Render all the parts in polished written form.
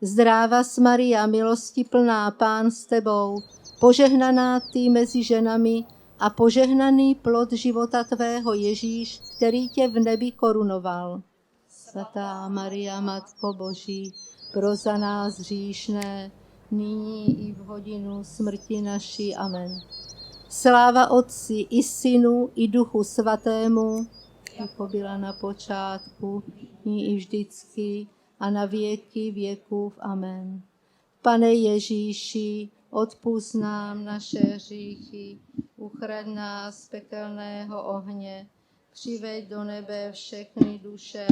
Zdráva s Maria, milosti plná, Pán s tebou, požehnaná ty mezi ženami a požehnaný plod života tvého Ježíš, který tě v nebi korunoval. Svatá Maria, Matko Boží, pro za nás hříšné, nyní i v hodinu smrti naší. Amen. Sláva Otci i Synu i Duchu Svatému, jako byla na počátku, nyní i vždycky a na věky věkův. Amen. Pane Ježíši, odpusť nám naše hříchy, uchraň nás z pekelného ohně, přiveď do nebe všechny duše,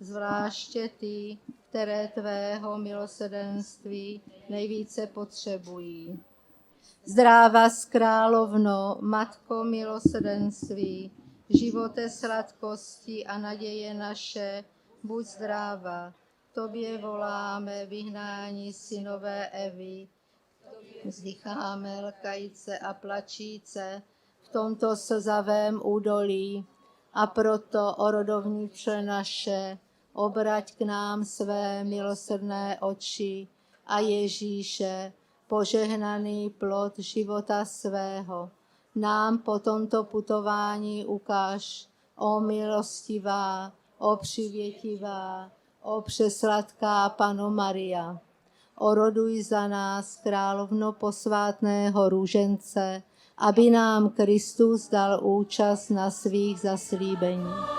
zvláště ty, které tvého milosrdenství nejvíce potřebují. Zdráva s královno, Matko milosrdenství, živote, sladkosti a naděje naše, buď zdráva. Tobě voláme, vyhnání synové Evy, vzdycháme lkajíce a plačíce v tomto slzavém údolí. A proto, o rodovnice naše, obrať k nám své milosrdné oči a Ježíše, požehnaný plod života svého, nám po tomto putování ukáž, o milostivá, o přivětivá, o přesladká Panno Maria. Oroduj za nás, královno posvátného růžence, aby nám Kristus dal účast na svých zaslíbeních.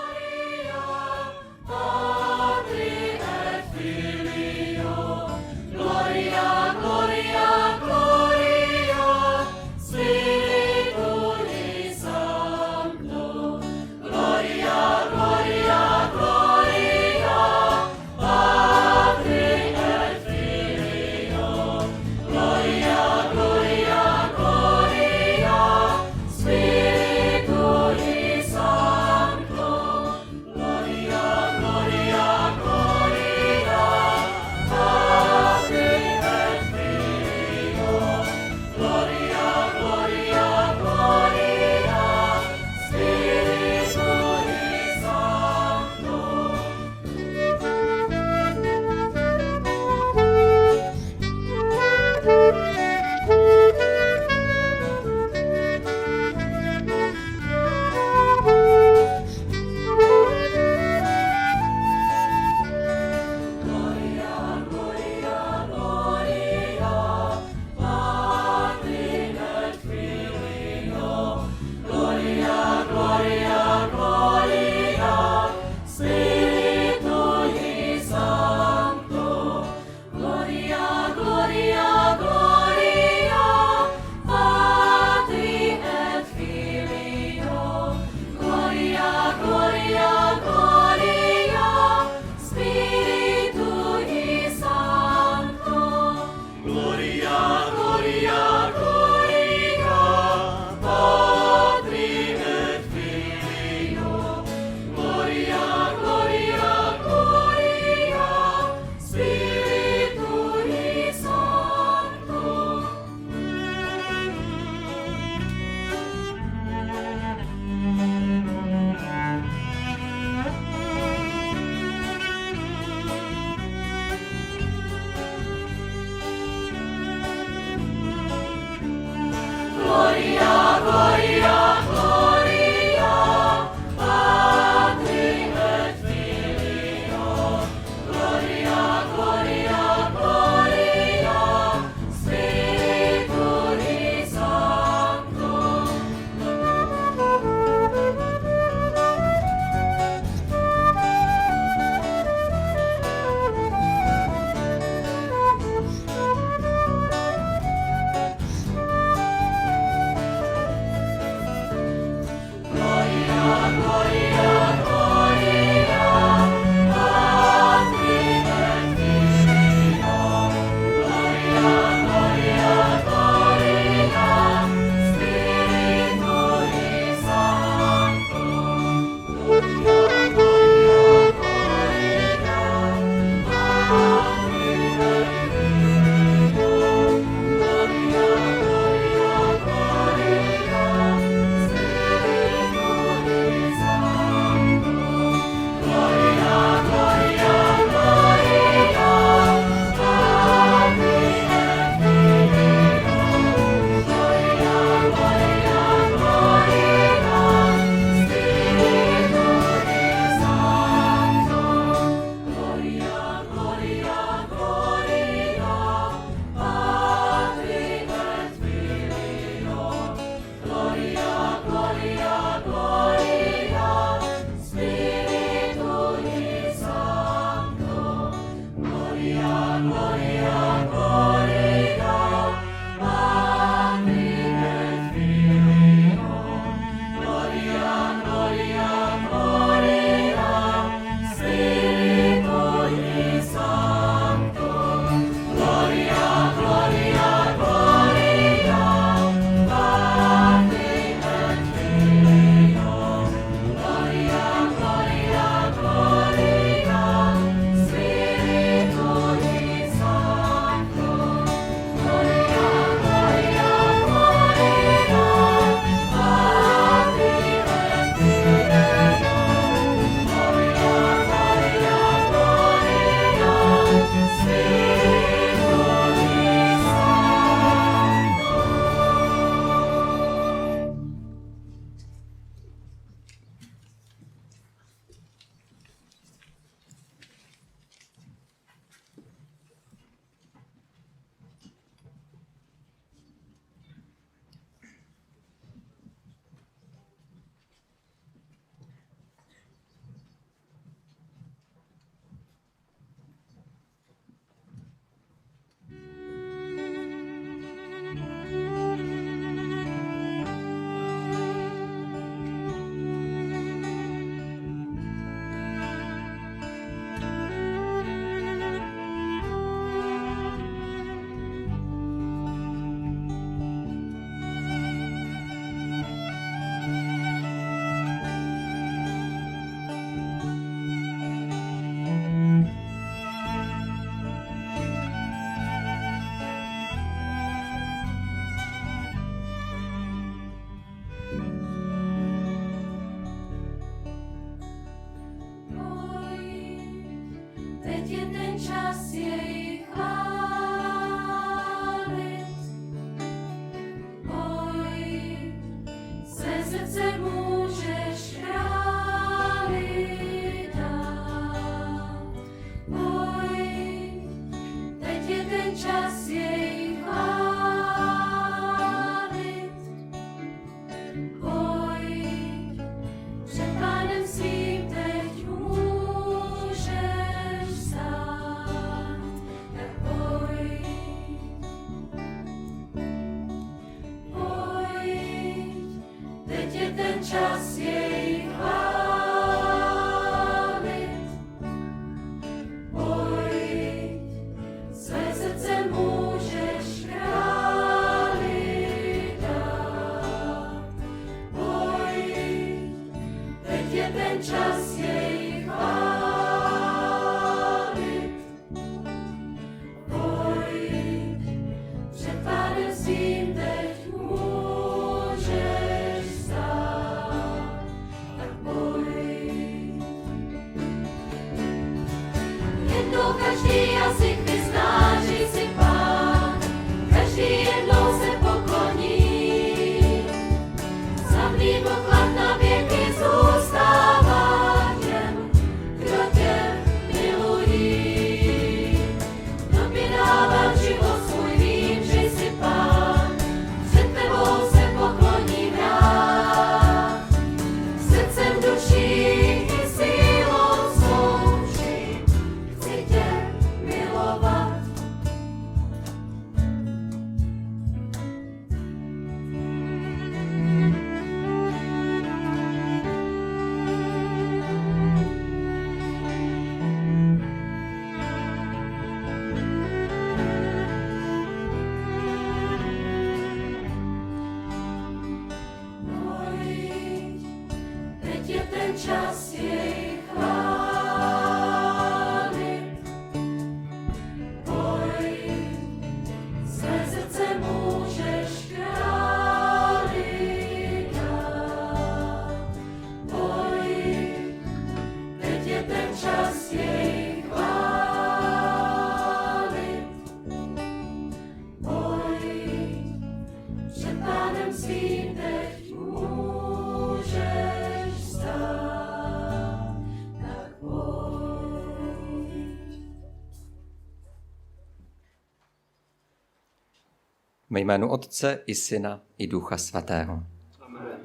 Ve jménu Otce i Syna i Ducha Svatého. Amen.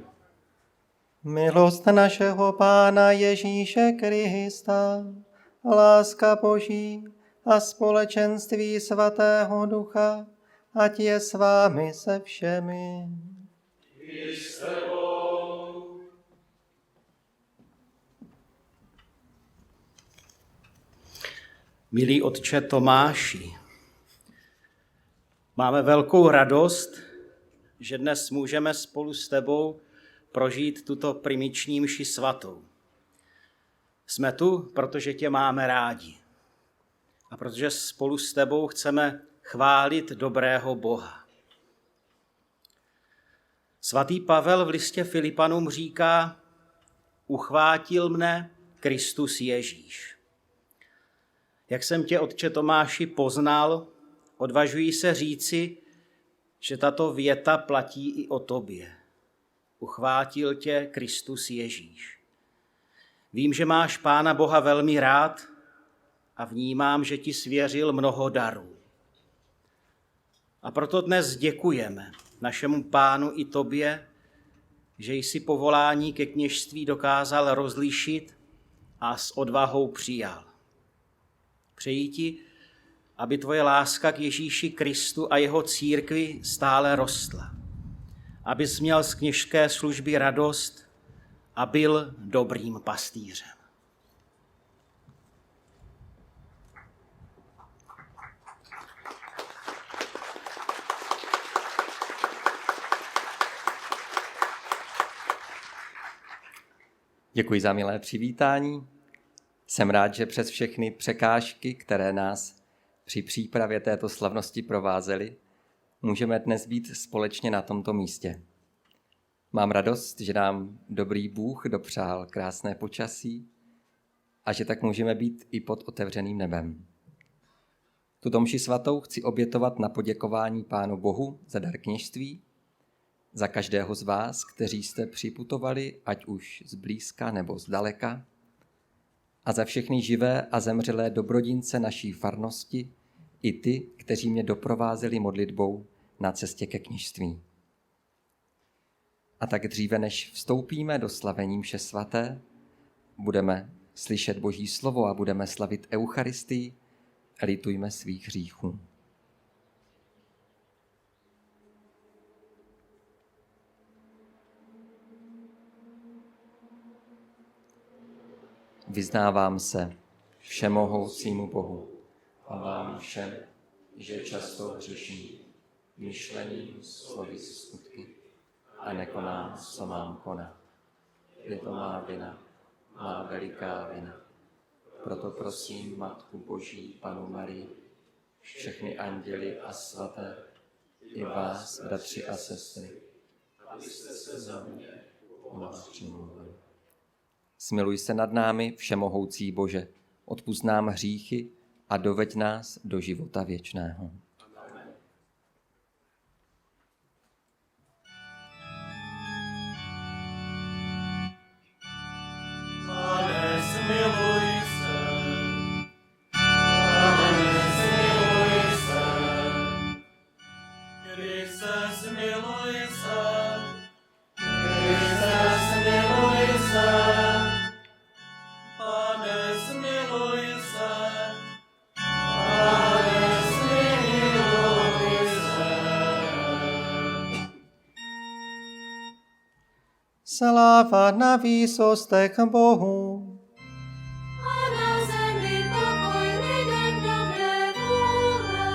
Milost našeho Pána Ježíše Krista, láska Boží a společenství Svatého Ducha, ať je s vámi se všemi. Milý otče Tomáši, máme velkou radost, že dnes můžeme spolu s tebou prožít tuto primiční mši svatou. Jsme tu, protože tě máme rádi a protože spolu s tebou chceme chválit dobrého Boha. Svatý Pavel v listě Filipanům říká: uchvátil mne Kristus Ježíš. Jak jsem tě, otče Tomáši, poznal, odvažuji se říci, že tato věta platí i o tobě. Uchvátil tě Kristus Ježíš. Vím, že máš Pána Boha velmi rád a vnímám, že ti svěřil mnoho darů. A proto dnes děkujeme našemu Pánu i tobě, že jsi povolání ke kněžství dokázal rozlišit a s odvahou přijal. Přeji ti, aby tvoje láska k Ježíši Kristu a jeho církvi stále rostla. Abys měl z kněžské služby radost a byl dobrým pastýřem. Děkuji za milé přivítání. Jsem rád, že přes všechny překážky, které nás při přípravě této slavnosti provázely, můžeme dnes být společně na tomto místě. Mám radost, že nám dobrý Bůh dopřál krásné počasí a že tak můžeme být i pod otevřeným nebem. Tuto mši svatou chci obětovat na poděkování Pánu Bohu za dar kněžství, za každého z vás, kteří jste připutovali, ať už zblízka nebo zdaleka, a za všechny živé a zemřelé dobrodince naší farnosti, i ty, kteří mě doprovázeli modlitbou na cestě ke kněžství. A tak dříve, než vstoupíme do slavení mše svaté, budeme slyšet Boží slovo a budeme slavit Eucharistii, litujme svých hříchů. Vyznávám se všemohoucímu Bohu a vám všem, že často hřeším myšlením, slovy, skutky a nekonám, co mám konat. Je to má vina, má veliká vina. Proto prosím Matku Boží, Panu Marii, všechny anděly a svaté, i vás, bratři a sestry, abyste se za mě přimluvili. Smiluj se nad námi, všemohoucí Bože, odpusť nám hříchy a doveď nás do života věčného. Pane, smiluj se. Kriste, smiluj se. Kriste, smiluj se. Pane, smiluj se. Pane, smiluj se. Sláva na výsostech Bohu. A na zemi pokoj lidem dobré vůle.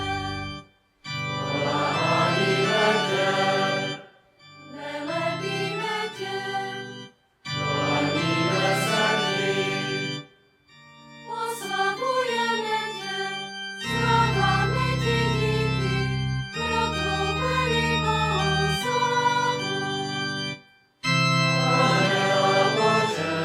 Chválíme tě, velebíme tě, klaníme se ti, oslavujeme tě, vzdáváme ti díky pro tvou velikou slavu. Pane, o Bože,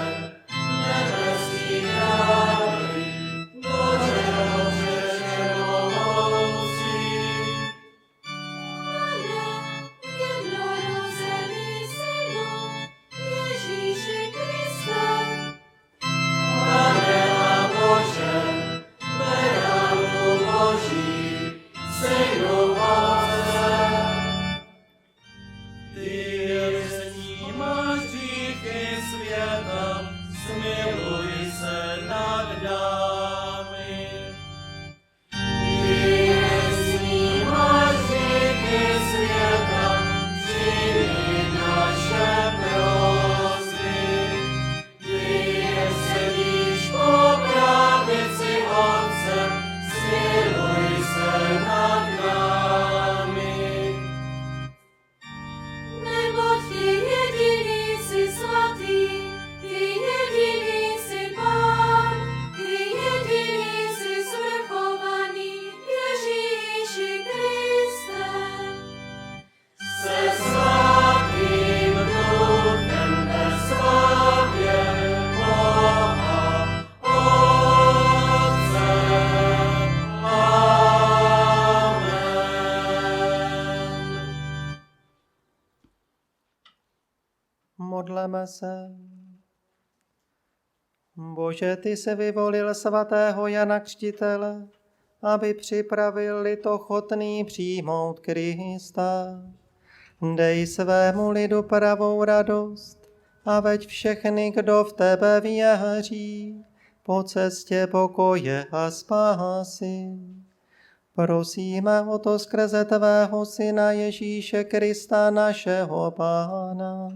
Modleme se. Bože, ty se vyvolil svatého Jana Křtitele, aby připravil litochotný přijmout Krista. Dej svému lidu pravou radost a veď všechny, kdo v tebe věří, po cestě pokoje a spásy. Prosíme o to skrze tvého Syna Ježíše Krista, našeho Pána,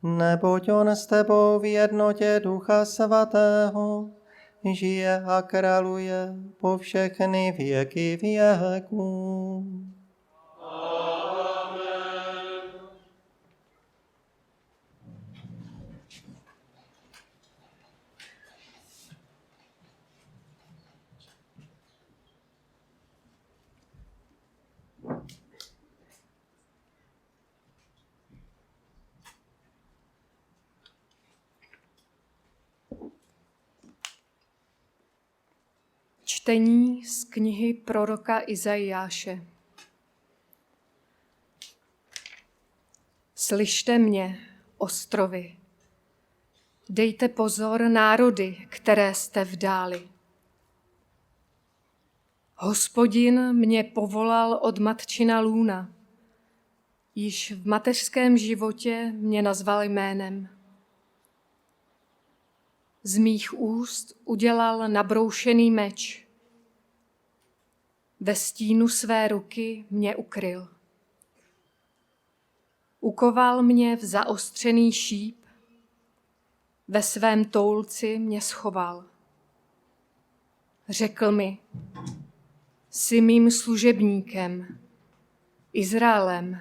neboť on s tebou v jednotě Ducha Svatého žije a králuje po všechny věky věků. Čtení z knihy proroka Izajáše. Slyšte mě, ostrovy. Dejte pozor, národy, které jste vdáli. Hospodin mě povolal od matčina lůna. Již v mateřském životě mě nazval jménem. Z mých úst udělal nabroušený meč. Ve stínu své ruky mě ukryl. Ukoval mě v zaostřený šíp, ve svém toulci mě schoval. Řekl mi, jsi mým služebníkem, Izraelem,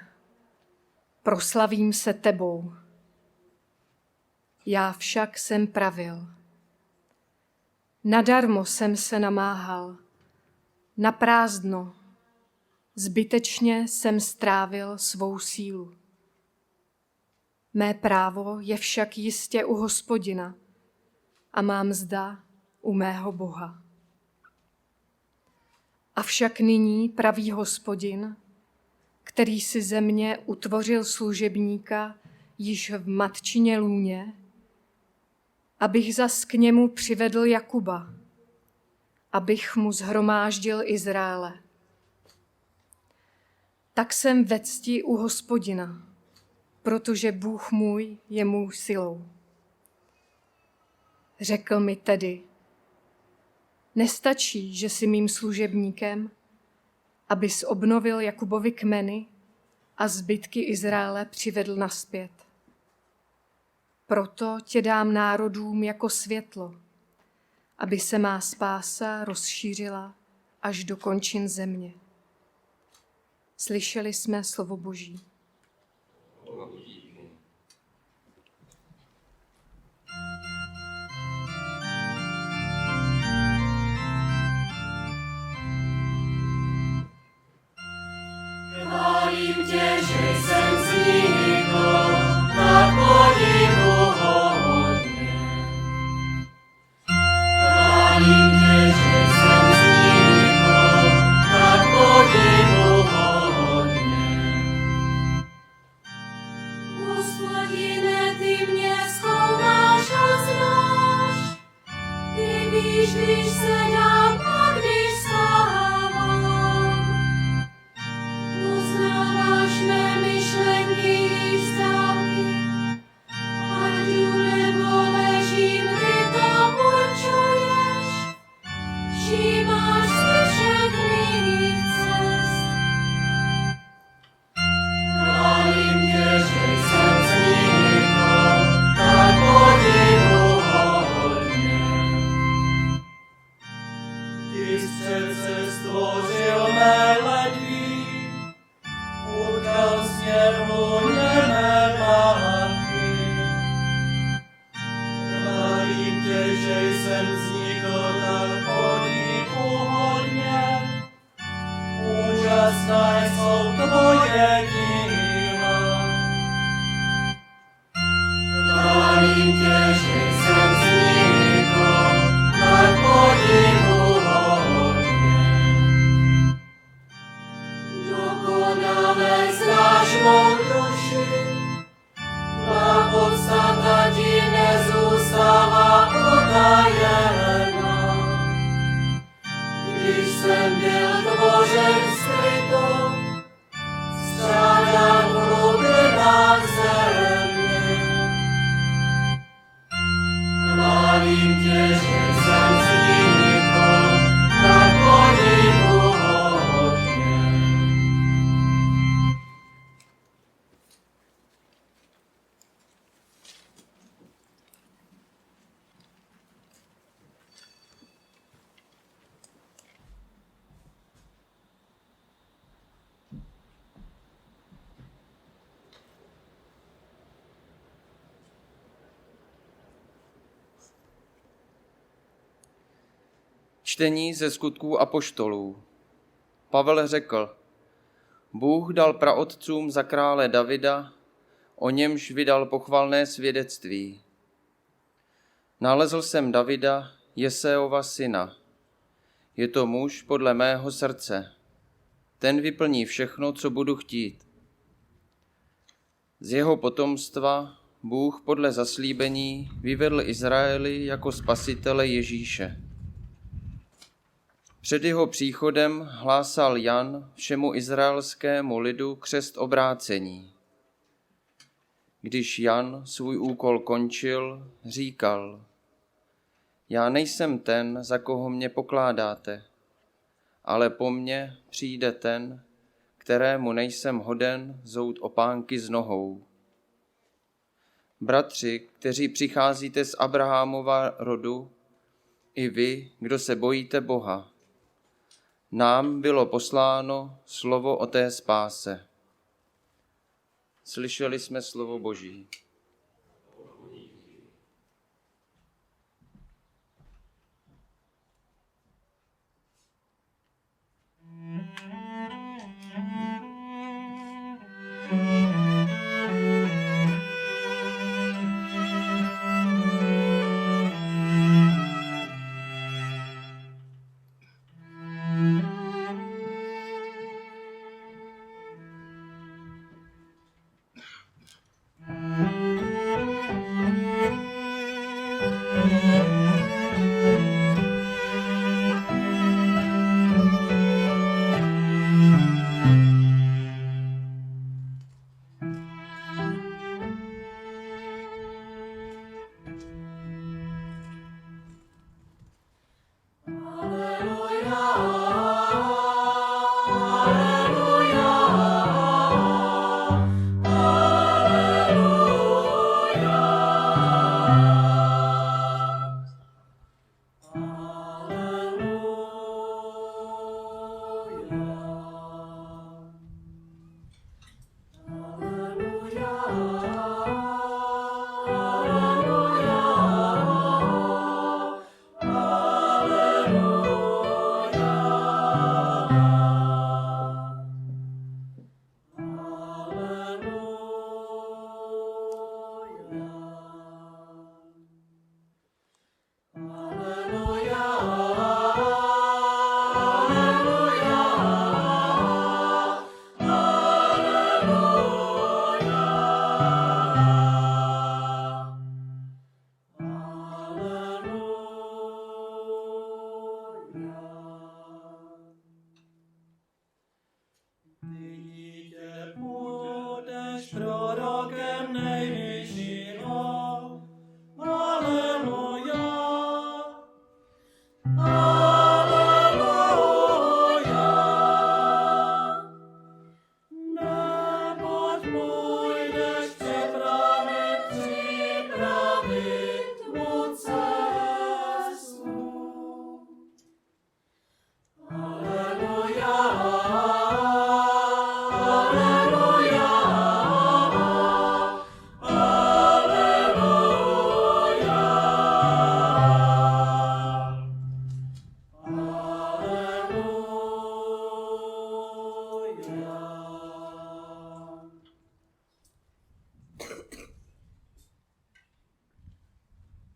proslavím se tebou. Já však jsem pravil. Nadarmo jsem se namáhal, naprázdno, zbytečně jsem strávil svou sílu. Mé právo je však jistě u Hospodina a má mzda u mého Boha. Avšak nyní praví Hospodin, který si ze mě utvořil služebníka již v matčině lůně, abych zas k němu přivedl Jakuba, abych mu shromáždil Izraele. Tak jsem ve cti u Hospodina, protože Bůh můj je mou silou. Řekl mi tedy, nestačí, že jsi mým služebníkem, abys obnovil Jakubovi kmeny a zbytky Izraele přivedl nazpět. Proto tě dám národům jako světlo, aby se má spása rozšířila až do končin země. Slyšeli jsme slovo Boží. Chválím tě, že jsem vznikl, tak podivuhodně. Chválím tě, že jsem vznikl, tak podivuhodně. Hospodine, ty mě zkoumáš a znáš, ty víš, když sedám a když stávám. Poznáváš mé myšlenky i stávky, ať jdu nebo ležím, ty to určuješ. Všímáš si všech mých cest. Chválím tě, že jsem vznikl, tak podivuhodně. Ty přece stvořil mé ledví, utkal sněhu němé matky. Chválím tě, že jsem vznikl tak podivuhodně, úžasná jsou tvoje díla. Chválím tě, že jsem vznikl tak podivuhodně. Dokonale znáš mou duši, má podstát Čtení ze Skutků apoštolů. Pavel řekl: Bůh dal praotcům za krále Davida, o němž vydal pochvalné svědectví. Nalezl jsem Davida, Jeseova syna. Je to muž podle mého srdce. Ten vyplní všechno, co budu chtít. Z jeho potomstva Bůh podle zaslíbení vyvedl Izraeli jako spasitele Ježíše. Před jeho příchodem hlásal Jan všemu izraelskému lidu křest obrácení. Když Jan svůj úkol končil, říkal: Já nejsem ten, za koho mě pokládáte, ale po mně přijde ten, kterému nejsem hoden zout opánky z nohou. Bratři, kteří přicházíte z Abrahamova rodu, i vy, kdo se bojíte Boha, nám bylo posláno slovo o té spáse. Slyšeli jsme slovo Boží.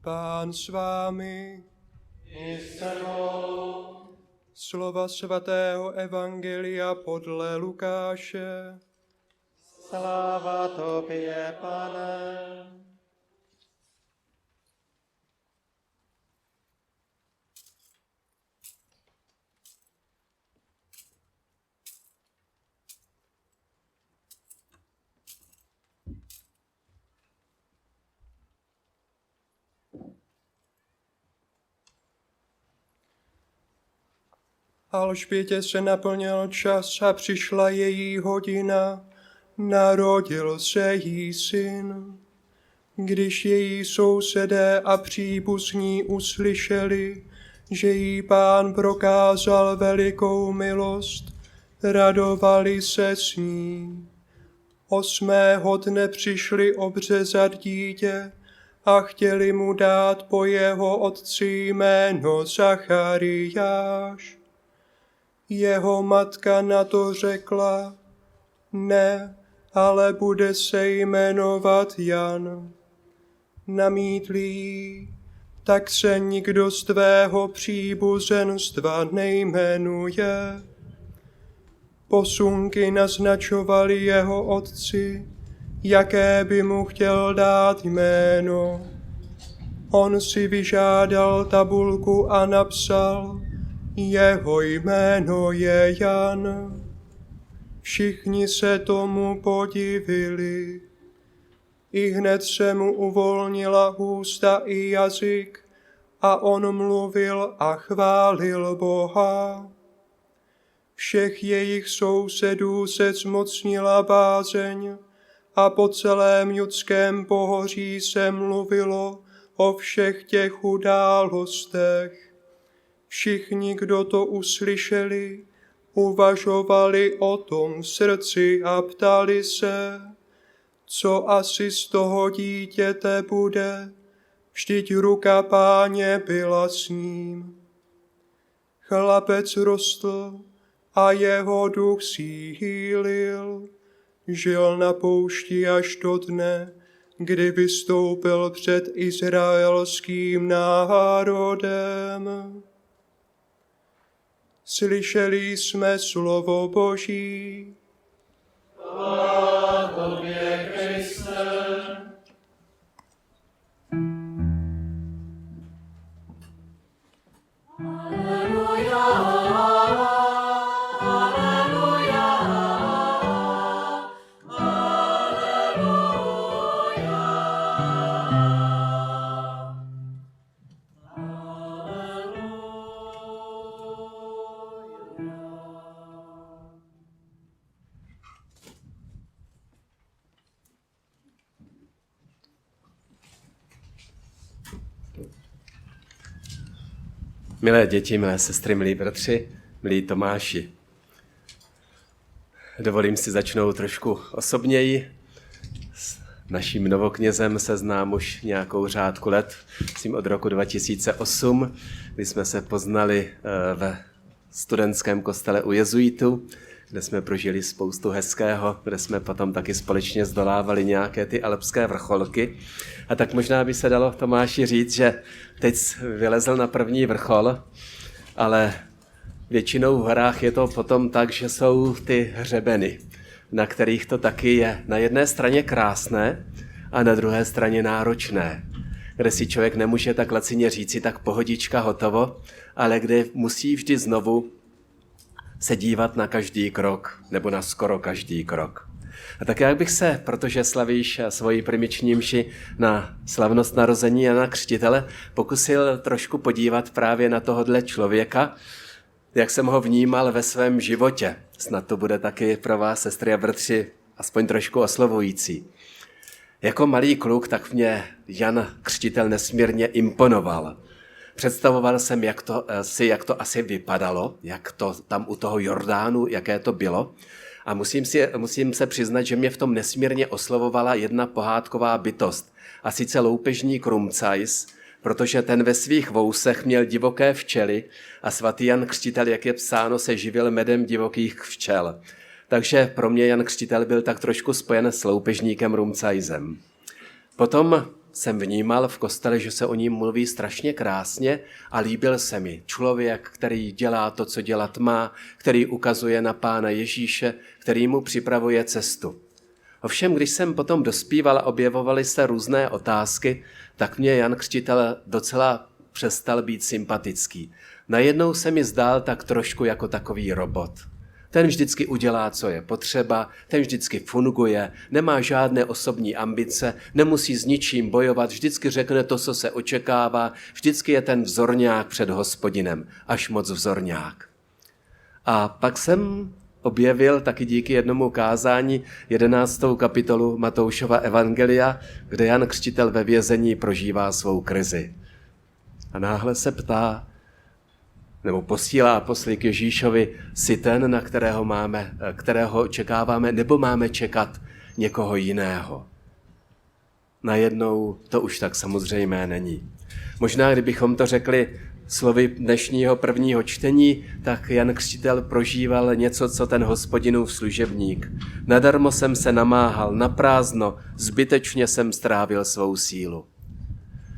Pán s vámi. Slova svatého evangelia podle Lukáše. Sláva tobě, Pane. Alžbětě se naplnil čas a přišla její hodina. Narodil se jí syn. Když její sousedé a příbuzní uslyšeli, že jí Pán prokázal velikou milost, radovali se s ní. 8. dne přišli obřezat dítě a chtěli mu dát po jeho otci jméno Zachariáš. Jeho matka na to řekla, ne, ale bude se jmenovat Jan. Namítli jí, tak se nikdo z tvého příbuzenstva nejmenuje. Posunky naznačovaly jeho otci, jaké by mu chtěl dát jméno. On si vyžádal tabulku a napsal, jeho jméno je Jan. Všichni se tomu podivili. Ihned se mu uvolnila ústa i jazyk a on mluvil a chválil Boha. Všech jejich sousedů se zmocnila bázeň a po celém judském pohoří se mluvilo o všech těch událostech. Všichni, kdo to uslyšeli, uvažovali o tom v srdci a ptali se, co asi z toho dítěte bude, vždyť ruka Páně byla s ním. Chlapec rostl a jeho duch sílil, žil na poušti až do dne, kdy vystoupil před izraelským národem. Slyšeli jsme slovo Boží. Chvála tobě, Kriste. Milé děti, milé sestry, milí bratři, milí Tomáši. Dovolím si začnout trošku osobněji. S naším novoknězem se znám už nějakou řádku let, myslím od roku 2008, kdy jsme se poznali ve studentském kostele u jezuitů, kde jsme prožili spoustu hezkého, kde jsme potom taky společně zdolávali nějaké ty alpské vrcholky. A tak možná by se dalo Tomáši říct, že teď vylezl na první vrchol, ale většinou v horách je to potom tak, že jsou ty hřebeny, na kterých to taky je na jedné straně krásné a na druhé straně náročné, kde si člověk nemůže tak lacině říci, tak pohodička, hotovo, ale kde musí vždy znovu se dívat na každý krok, nebo na skoro každý krok. A tak jak bych se, protože slavíš svoji primiční mši na slavnost narození Jana Křtitele, pokusil trošku podívat právě na tohodle člověka, jak jsem ho vnímal ve svém životě. Snad to bude taky pro vás, sestry a bratři, aspoň trošku oslovující. Jako malý kluk, tak mě Jan Křtitel nesmírně imponoval. Představoval jsem, jak to asi vypadalo, jak to tam u toho Jordánu, jaké to bylo. A musím se přiznat, že mě v tom nesmírně oslovovala jedna pohádková bytost, a sice loupežník Rumcajs, protože ten ve svých vousech měl divoké včely a svatý Jan Křtitel, jak je psáno, se živil medem divokých včel. Takže pro mě Jan Křtitel byl tak trošku spojen s loupežníkem Rumcajsem. Potom jsem vnímal v kostele, že se o ním mluví strašně krásně a líbil se mi člověk, který dělá to, co dělat má, který ukazuje na Pána Ježíše, který mu připravuje cestu. Ovšem, když jsem potom dospíval a objevovaly se různé otázky, tak mě Jan Křtitel docela přestal být sympatický. Najednou se mi zdál tak trošku jako takový robot. Ten vždycky udělá, co je potřeba, ten vždycky funguje, nemá žádné osobní ambice, nemusí s ničím bojovat, vždycky řekne to, co se očekává, vždycky je ten vzorňák před Hospodinem, až moc vzorňák. A pak jsem objevil taky díky jednomu kázání 11. kapitolu Matoušova evangelia, kde Jan Křtitel ve vězení prožívá svou krizi. A náhle se ptá, nebo posílá posly k Ježíšovi, si ten, na kterého očekáváme, nebo máme čekat někoho jiného. najednou to už tak samozřejmé není. Možná, kdybychom to řekli slovy dnešního prvního čtení, tak Jan Křtitel prožíval něco, co ten Hospodinův služebník. Nadarmo jsem se namáhal, naprázdno, zbytečně jsem strávil svou sílu.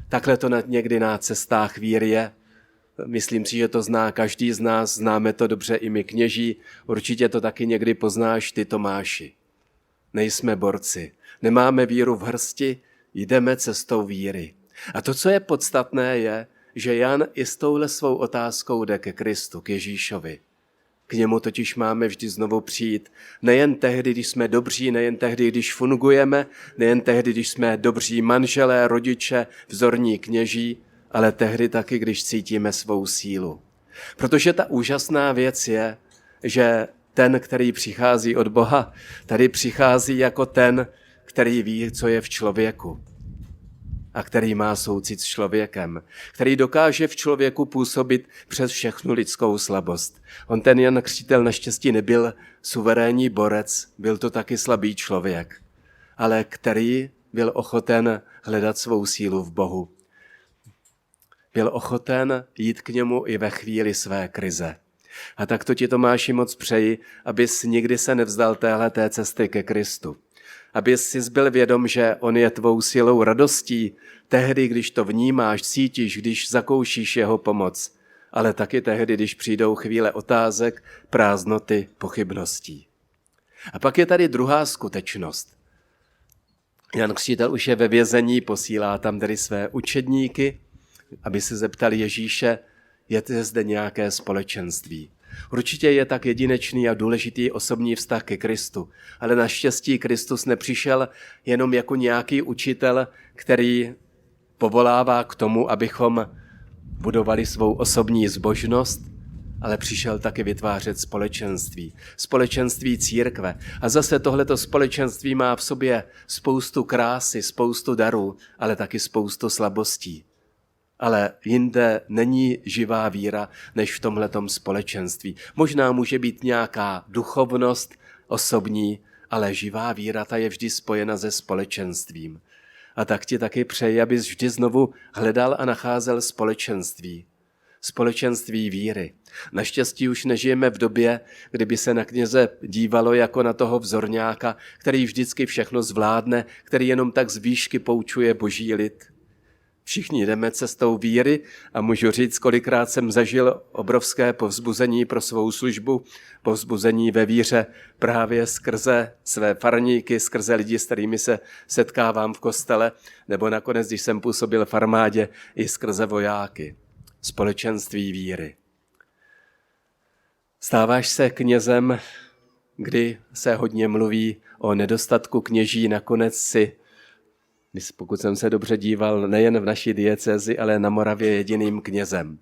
Takhle to někdy na cestách víry je. Myslím si, že to zná každý z nás, známe to dobře i my kněží, určitě to taky někdy poznáš ty, Tomáši. Nejsme borci, nemáme víru v hrsti, jdeme cestou víry. A to, co je podstatné, je, že Jan i s touhle svou otázkou jde ke Kristu, k Ježíšovi. K němu totiž máme vždy znovu přijít. Nejen tehdy, když jsme dobří, nejen tehdy, když fungujeme, nejen tehdy, když jsme dobří manželé, rodiče, vzorní kněží, ale tehdy taky, když cítíme svou sílu. Protože ta úžasná věc je, že ten, který přichází od Boha, tady přichází jako ten, který ví, co je v člověku a který má soucit s člověkem, který dokáže v člověku působit přes všechnu lidskou slabost. On ten Jan Křtitel naštěstí nebyl suverénní borec, byl to taky slabý člověk, ale který byl ochoten hledat svou sílu v Bohu. Byl ochoten jít k němu i ve chvíli své krize. A tak to ti, Tomáši, moc přeji, abys nikdy se nevzdal téhleté cesty ke Kristu. Abys si byl vědom, že on je tvou silou, radostí, tehdy, když to vnímáš, cítíš, když zakoušíš jeho pomoc, ale taky tehdy, když přijdou chvíle otázek, prázdnoty, pochybností. A pak je tady druhá skutečnost. Jan Křtitel už je ve vězení, posílá tam tedy své učedníky, aby se zeptali Ježíše, je zde nějaké společenství. Určitě je tak jedinečný a důležitý osobní vztah ke Kristu, ale naštěstí Kristus nepřišel jenom jako nějaký učitel, který povolává k tomu, abychom budovali svou osobní zbožnost, ale přišel taky vytvářet společenství. Společenství církve. A zase tohleto společenství má v sobě spoustu krásy, spoustu darů, ale taky spoustu slabostí. Ale jinde není živá víra, než v tomhletom společenství. Možná může být nějaká duchovnost osobní, ale živá víra ta je vždy spojena se společenstvím. A tak ti taky přeji, abys vždy znovu hledal a nacházel společenství. Společenství víry. Naštěstí už nežijeme v době, kdyby se na kněze dívalo jako na toho vzorňáka, který vždycky všechno zvládne, který jenom tak z výšky poučuje boží lid. Všichni jdeme cestou víry a můžu říct, kolikrát jsem zažil obrovské povzbuzení pro svou službu, povzbuzení ve víře právě skrze své farníky, skrze lidi, s kterými se setkávám v kostele, nebo nakonec, když jsem působil v armádě, i skrze vojáky. Společenství víry. Stáváš se knězem, kdy se hodně mluví o nedostatku kněží, nakonec si, pokud jsem se dobře díval, nejen v naší diecézi, ale na Moravě jediným knězem.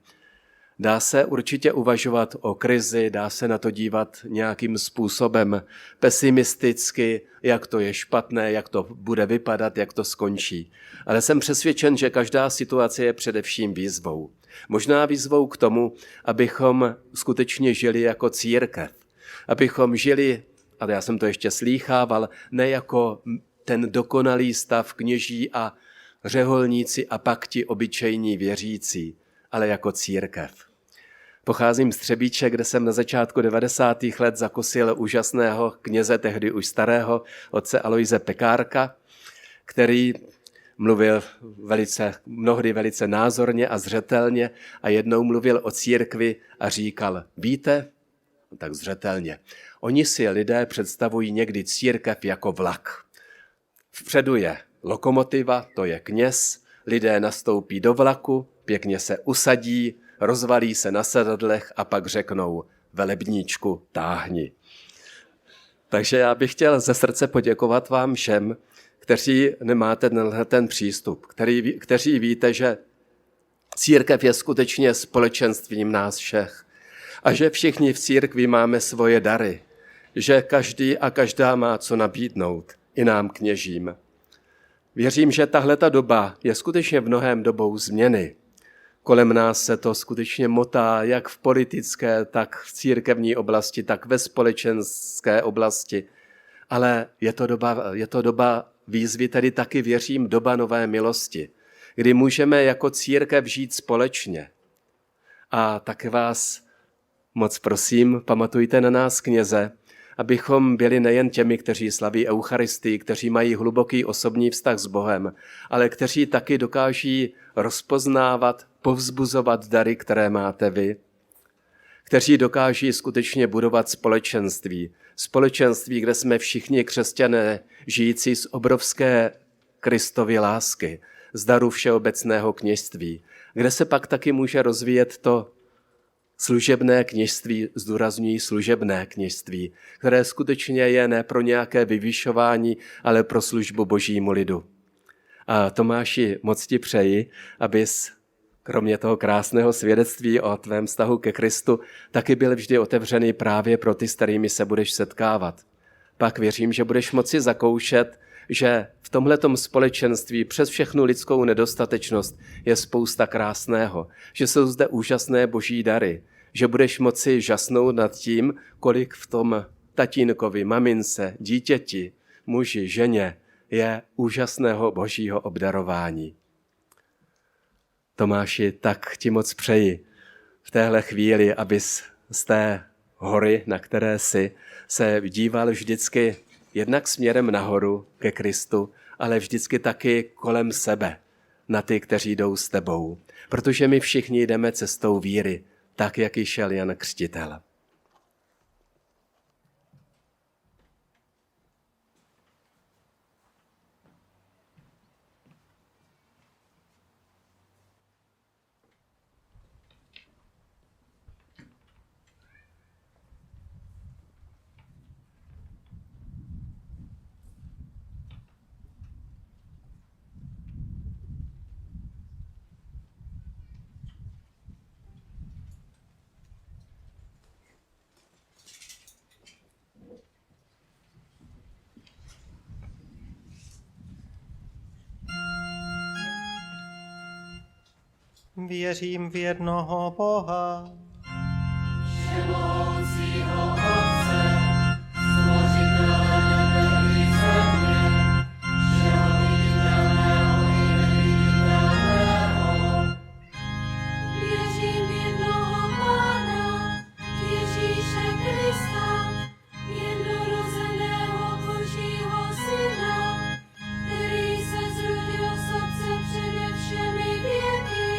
Dá se určitě uvažovat o krizi, dá se na to dívat nějakým způsobem pesimisticky, jak to je špatné, jak to bude vypadat, jak to skončí. Ale jsem přesvědčen, že každá situace je především výzvou. Možná výzvou k tomu, abychom skutečně žili jako církev. Abychom žili, a já jsem to ještě slýchával, ne jako ten dokonalý stav kněží a řeholníci a pak ti obyčejní věřící, ale jako církev. Pocházím z Třebíče, kde jsem na začátku 90. let zakusil úžasného kněze, tehdy už starého, otce Alojze Pekárka, který mluvil mnohdy velice názorně a zřetelně a jednou mluvil o církvi a říkal, víte, tak zřetelně, oni si lidé představují někdy církev jako vlak. Vpředu je lokomotiva, to je kněz, lidé nastoupí do vlaku, pěkně se usadí, rozvalí se na sedadlech a pak řeknou velebníčku, táhni. Takže já bych chtěl ze srdce poděkovat vám všem, kteří nemáte ten přístup, kteří víte, že církev je skutečně společenstvím nás všech a že všichni v církvi máme svoje dary, že každý a každá má co nabídnout, i nám kněžím. Věřím, že tahleta doba je skutečně v mnohém dobou změny. Kolem nás se to skutečně motá, jak v politické, tak v církevní oblasti, tak ve společenské oblasti. Ale je to doba výzvy tedy taky věřím doba nové milosti, kdy můžeme jako církev žít společně. A tak vás moc prosím, pamatujte na nás, kněze, abychom byli nejen těmi, kteří slaví Eucharistii, kteří mají hluboký osobní vztah s Bohem, ale kteří taky dokáží rozpoznávat, povzbuzovat dary, které máte vy, kteří dokáží skutečně budovat společenství, kde jsme všichni křesťané, žijící z obrovské Kristovy lásky, z daru všeobecného kněžství, kde se pak taky může rozvíjet to služebné kněžství, zdůrazňují služebné kněžství, které skutečně je ne pro nějaké vyvyšování, ale pro službu božímu lidu. A Tomáši, moc ti přeji, abys kromě toho krásného svědectví o tvém vztahu ke Kristu taky byl vždy otevřený právě pro ty, s kterými se budeš setkávat. Pak věřím, že budeš moci zakoušet, že v tomhletom společenství přes všechnu lidskou nedostatečnost je spousta krásného, že jsou zde úžasné boží dary, že budeš moci žasnout nad tím, kolik v tom tatínkovi, mamince, dítěti, muži, ženě je úžasného božího obdarování. Tomáši, tak ti moc přeji v téhle chvíli, abys z té hory, na které jsi, se díval vždycky jednak směrem nahoru ke Kristu, ale vždycky taky kolem sebe, na ty, kteří jdou s tebou. Protože my všichni jdeme cestou víry, tak, jak ji šel Jan Křtitel. Věřím v jednoho Boha, všemohoucího Otce, stvořitele nebe i země, všeho viditelného i neviditelného. Věřím v jednoho Pána, Ježíše Krista, jednorozeného Božího Syna, který se zrodil z Otce přede všemi věky.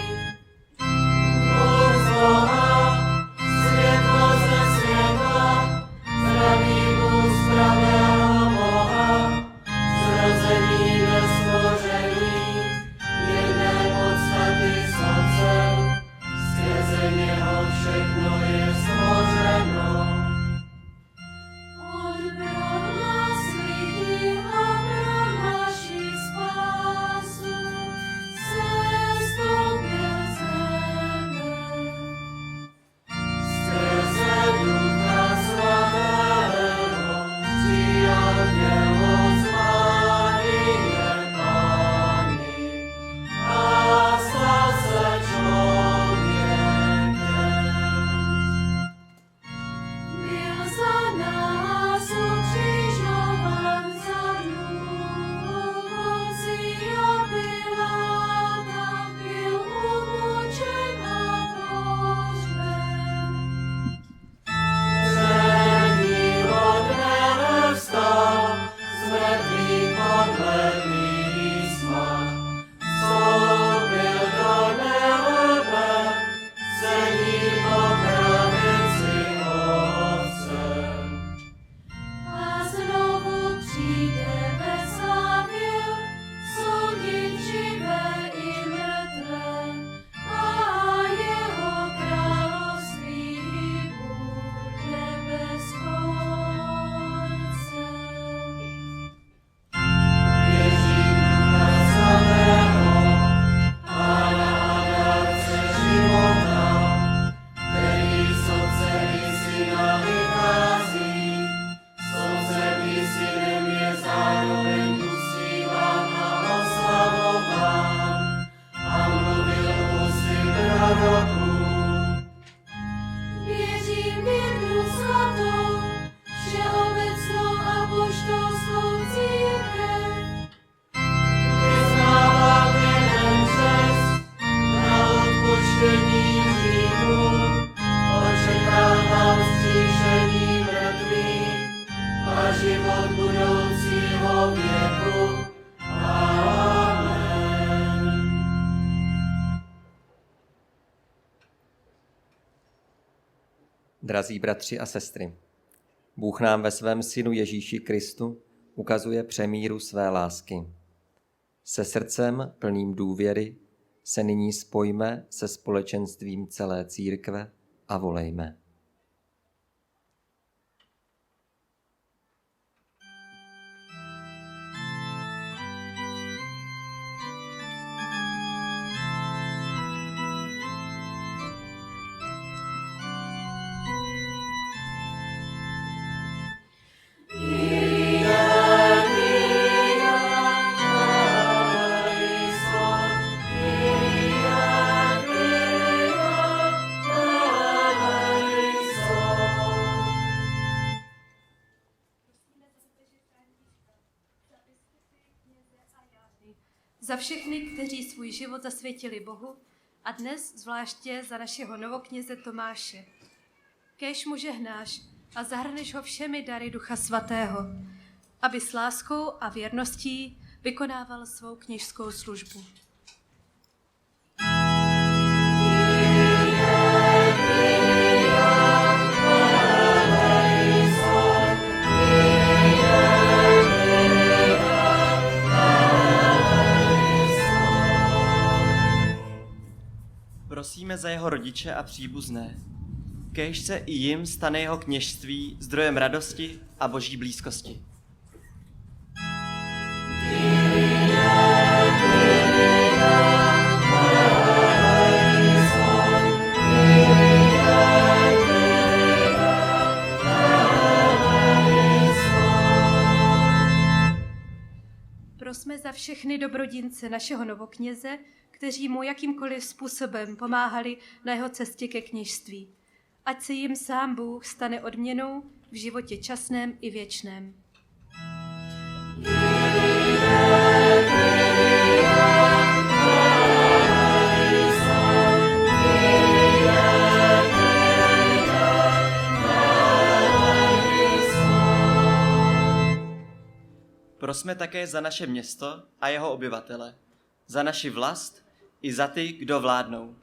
Bůh z Boha, a život budoucího věku. Amen. Drazí bratři a sestry, Bůh nám ve svém Synu Ježíši Kristu ukazuje přemíru své lásky. Se srdcem plným důvěry se nyní spojme se společenstvím celé církve a volejme. Za všechny, kteří svůj život zasvětili Bohu a dnes zvláště za našeho novokněze Tomáše. Kéž mu žehnáš a zahrneš ho všemi dary Ducha Svatého, aby s láskou a věrností vykonával svou kněžskou službu. Prosíme za jeho rodiče a příbuzné. Kéž se i jim stane jeho kněžství zdrojem radosti a boží blízkosti. Prosme za všechny dobrodince našeho novokněze, kteří mu jakýmkoliv způsobem pomáhali na jeho cestě ke kněžství. Ať se jim sám Bůh stane odměnou v životě časném i věčném. Prosme také za naše město a jeho obyvatele, za naši vlast i za ty, kdo vládnou.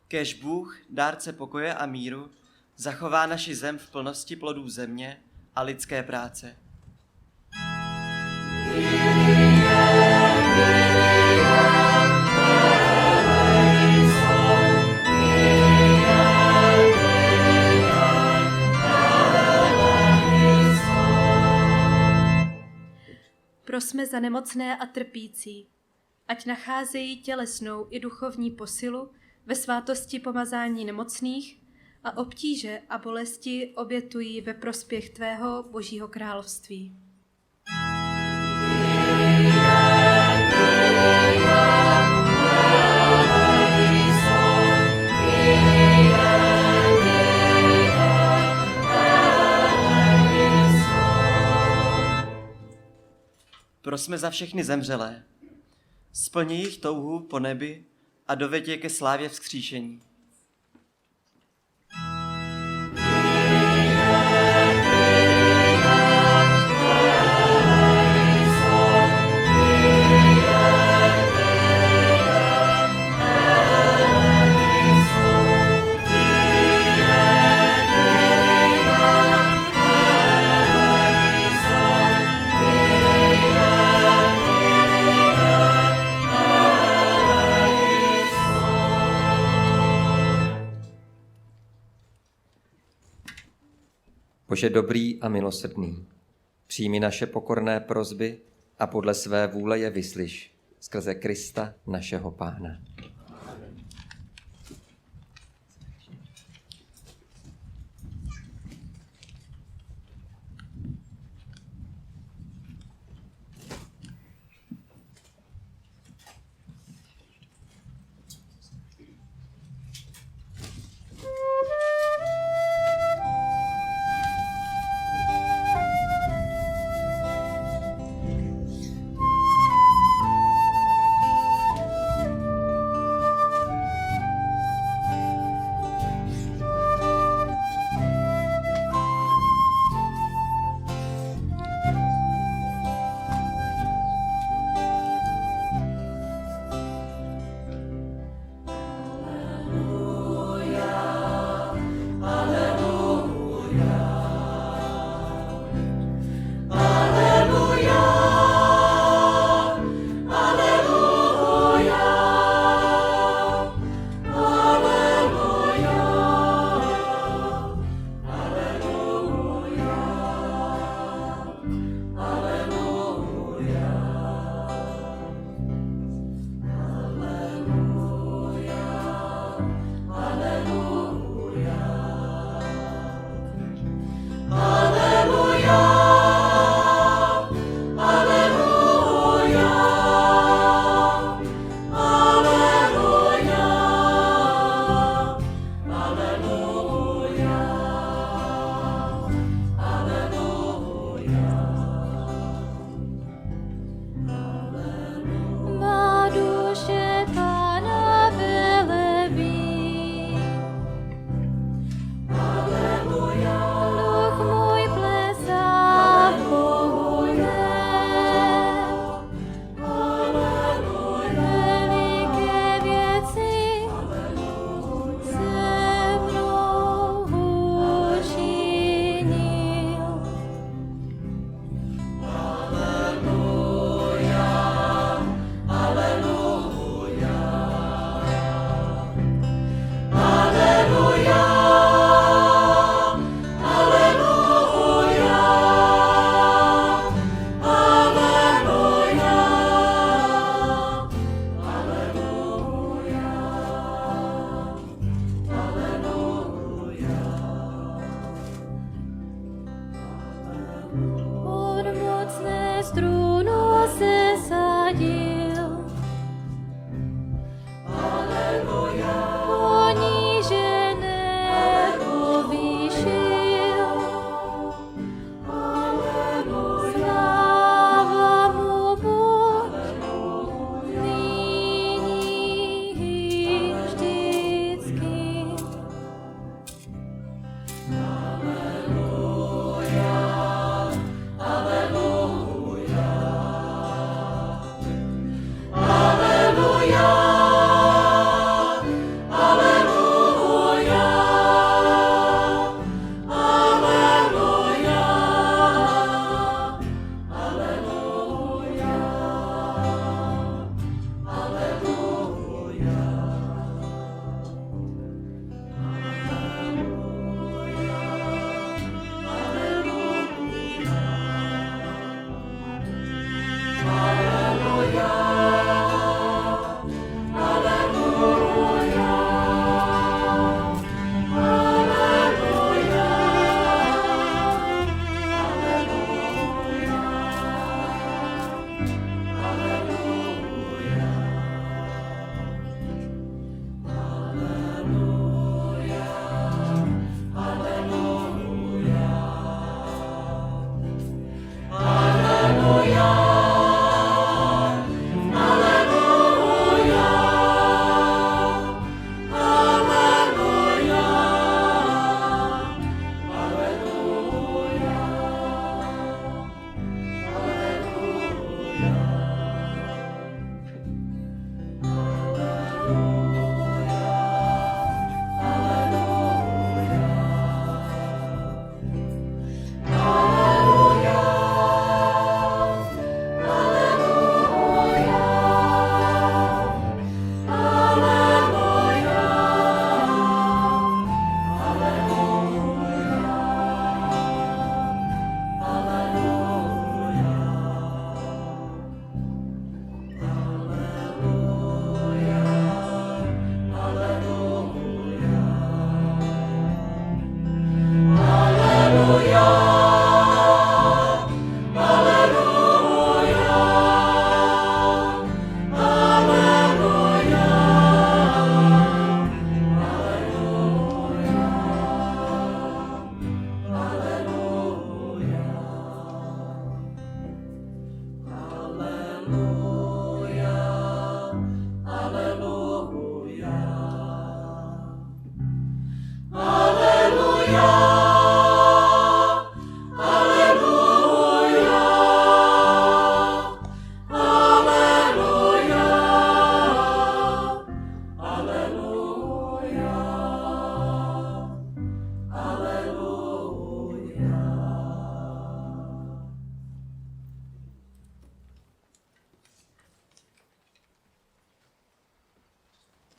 Kéž Bůh, dárce pokoje a míru, zachová naši zem v plnosti plodů země a lidské práce. Prosme za nemocné a trpící, ať nacházejí tělesnou i duchovní posilu ve svátosti pomazání nemocných a obtíže a bolesti obětují ve prospěch tvého Božího království. Prosme za všechny zemřelé. Splni jejich touhu po nebi a doveď je ke slávě vzkříšení. Bože dobrý a milosrdný, přijmi naše pokorné prosby a podle své vůle je vyslyš skrze Krista našeho Pána. On mocné struno se sadil. Aleluja. Ponížené povýšil. Aleluja. Sláva mu buď nyní i vždycky.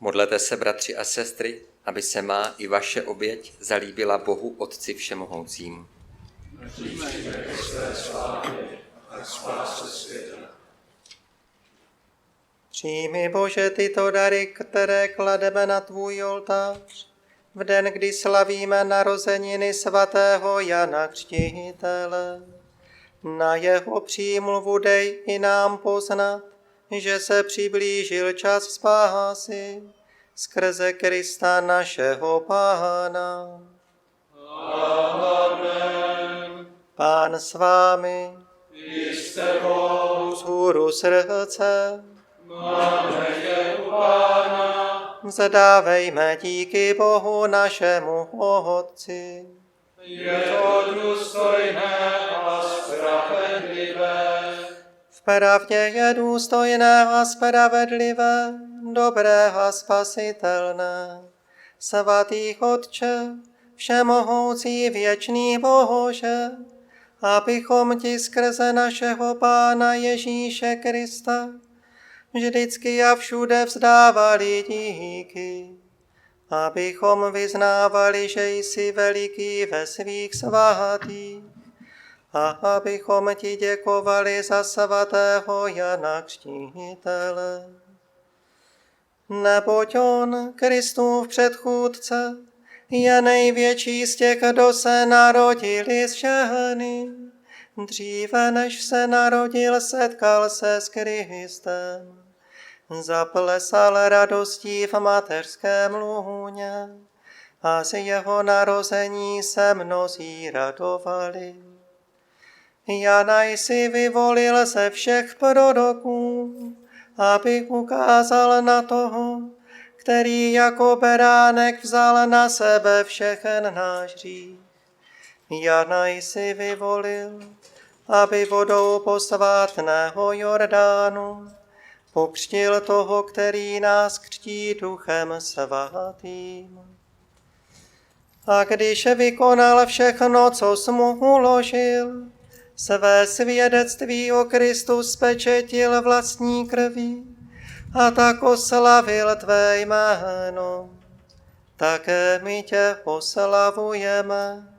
Modlete se, bratři a sestry, aby se má i vaše oběť zalíbila Bohu Otci Všemohoucím. Přijmi, Bože, tyto dary, které klademe na tvůj oltář, v den, kdy slavíme narozeniny svatého Jana Křtitele. Na jeho přímluvu dej i nám poznat, že se přiblížil čas spásy skrze Krista našeho Pána. Amen. Pán s vámi, I s tebou, vzhůru srdce, máme je u Pána. Vzdávejme díky Bohu našemu Otci. Je to důstojné a spravedlivé. Vpravdě je důstojné a spravedlivé, dobré a spasitelné. Svatý Otče, všemohoucí věčný Bože, abychom ti skrze našeho Pána Ježíše Krista vždycky a všude vzdávali díky, abychom vyznávali, že jsi veliký ve svých svatých, a abychom ti děkovali za svatého Jana Křtitele. Neboť on, Kristův předchůdce, je největší z těch, kdo se narodili z ženy. Dříve než se narodil, setkal se s Kristem. Zaplesal radostí v mateřském lůně a z jeho narození se mnozí radovali. Jana jsi vyvolil ze všech proroků, aby ukázal na toho, který jako beránek vzal na sebe všechen náš hřích. Jana jsi vyvolil, aby vodou posvátného Jordánu pokřtil toho, který nás křtí Duchem Svatým. A když vykonal všechno, co jsi mu uložil, své svědectví o Kristu spečetil vlastní krví a tak oslavil tvé jméno. Také my tě oslavujeme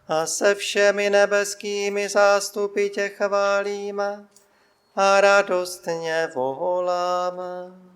a se všemi nebeskými zástupy tě chválíme a radostně voláme.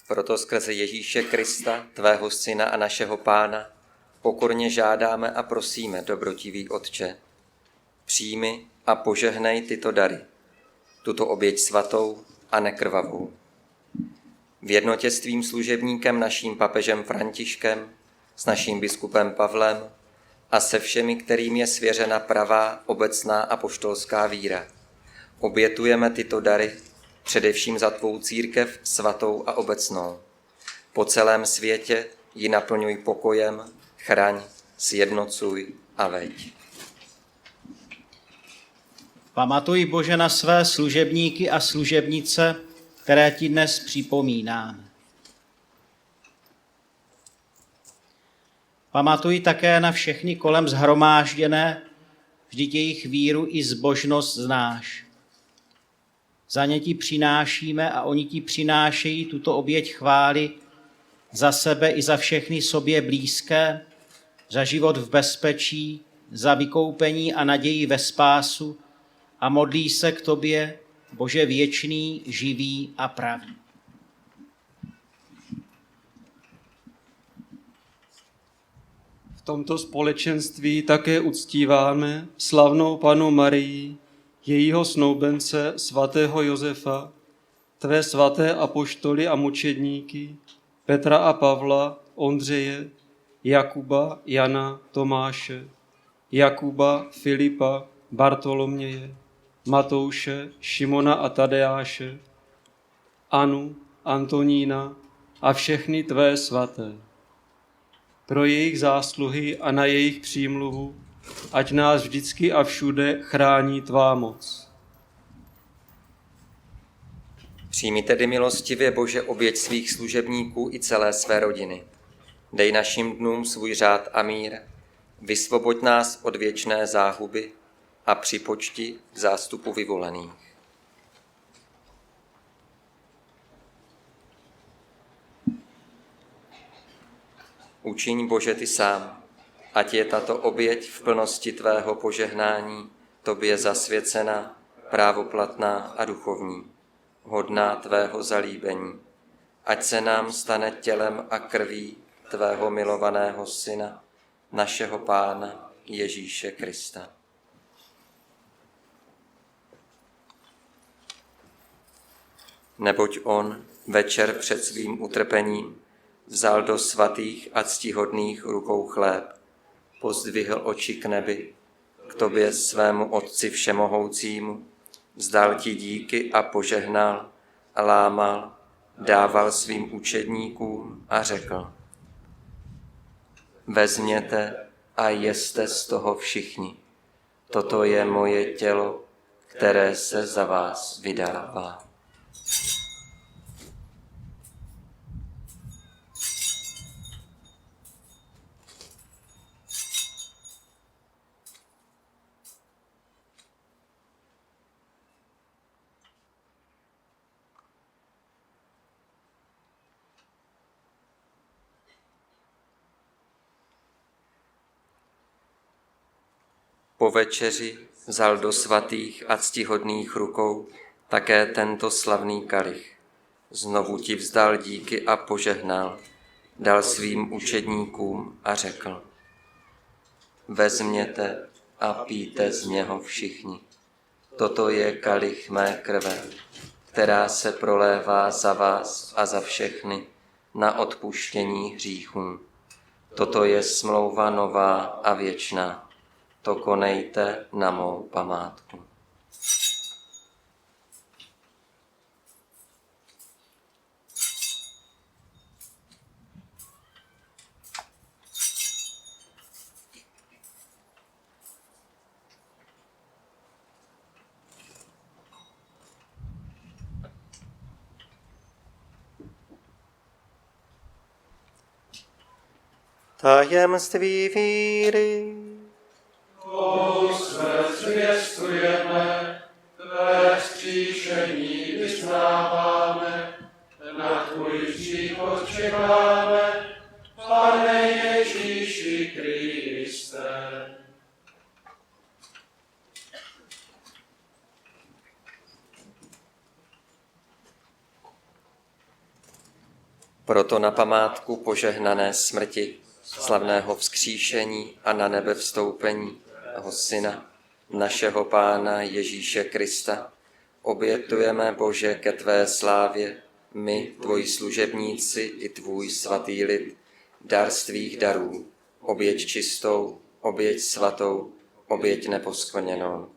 Proto skrze Ježíše Krista, tvého syna a našeho Pána, pokorně žádáme a prosíme, dobrotivý Otče, přijmi a požehnej tyto dary, tuto oběť svatou a nekrvavou. V jednotě s tvým služebníkem, naším papežem Františkem, s naším biskupem Pavlem a se všemi, kterým je svěřena pravá, obecná apoštolská víra, obětujeme tyto dary především za tvou církev svatou a obecnou. Po celém světě ji naplňuj pokojem, chraň, sjednocuj a veď. Pamatuj, Bože, na své služebníky a služebnice, které ti dnes připomínáme. Pamatuj také na všechny kolem shromážděné, vždyť jejich víru i zbožnost znáš. Za ně ti přinášíme a oni ti přinášejí tuto oběť chvály za sebe i za všechny sobě blízké, za život v bezpečí, za vykoupení a naději ve spásu a modlí se k tobě, Bože věčný, živý a pravý. V tomto společenství také uctíváme slavnou Pannu Marii, jejího snoubence svatého Josefa, tvé svaté apoštoly a mučedníky, Petra a Pavla, Ondřeje, Jakuba, Jana, Tomáše, Jakuba, Filipa, Bartoloměje, Matouše, Šimona a Tadeáše, Anu, Antonína a všechny tvé svaté. Pro jejich zásluhy a na jejich přímluvu ať nás vždycky a všude chrání tvá moc. Přijmi tedy milostivě, Bože, oběť svých služebníků i celé své rodiny. Dej našim dnům svůj řád a mír, vysvoboď nás od věčné záhuby a připočti k zástupu vyvolených. Učiň, Bože, ty sám, ať je tato oběť v plnosti tvého požehnání tobě zasvěcená, právoplatná a duchovní, hodná tvého zalíbení. Ať se nám stane tělem a krví tvého milovaného Syna, našeho Pána Ježíše Krista. Neboť on večer před svým utrpením vzal do svatých a ctihodných rukou chléb, pozdvihl oči k nebi, k tobě svému Otci všemohoucímu, vzdal ti díky a požehnal, a lámal, dával svým učedníkům a řekl: Vezměte a jeste z toho všichni. Toto je moje tělo, které se za vás vydává. Po večeři vzal do svatých a ctihodných rukou také tento slavný kalich. Znovu ti vzdal díky a požehnal, dal svým učedníkům a řekl: Vezměte a pijte z něho všichni. Toto je kalich mé krve, která se prolévá za vás a za všechny na odpuštění hříchů. Toto je smlouva nová a věčná. To konejte na mou památku. Tajemství víry. Smrt zvěstujeme, tvé vzkříšení vyznáváme, na tvůj příchod čekáme, Pane Ježíši Kriste. Proto na památku požehnané smrti, slavného vzkříšení a na nebe vstoupení jeho Syna, našeho Pána Ježíše Krista, obětujeme, Bože, ke tvé slávě, my, tvoji služebníci i tvůj svatý lid, dar z tvých darů, oběť čistou, oběť svatou, oběť neposkvrněnou,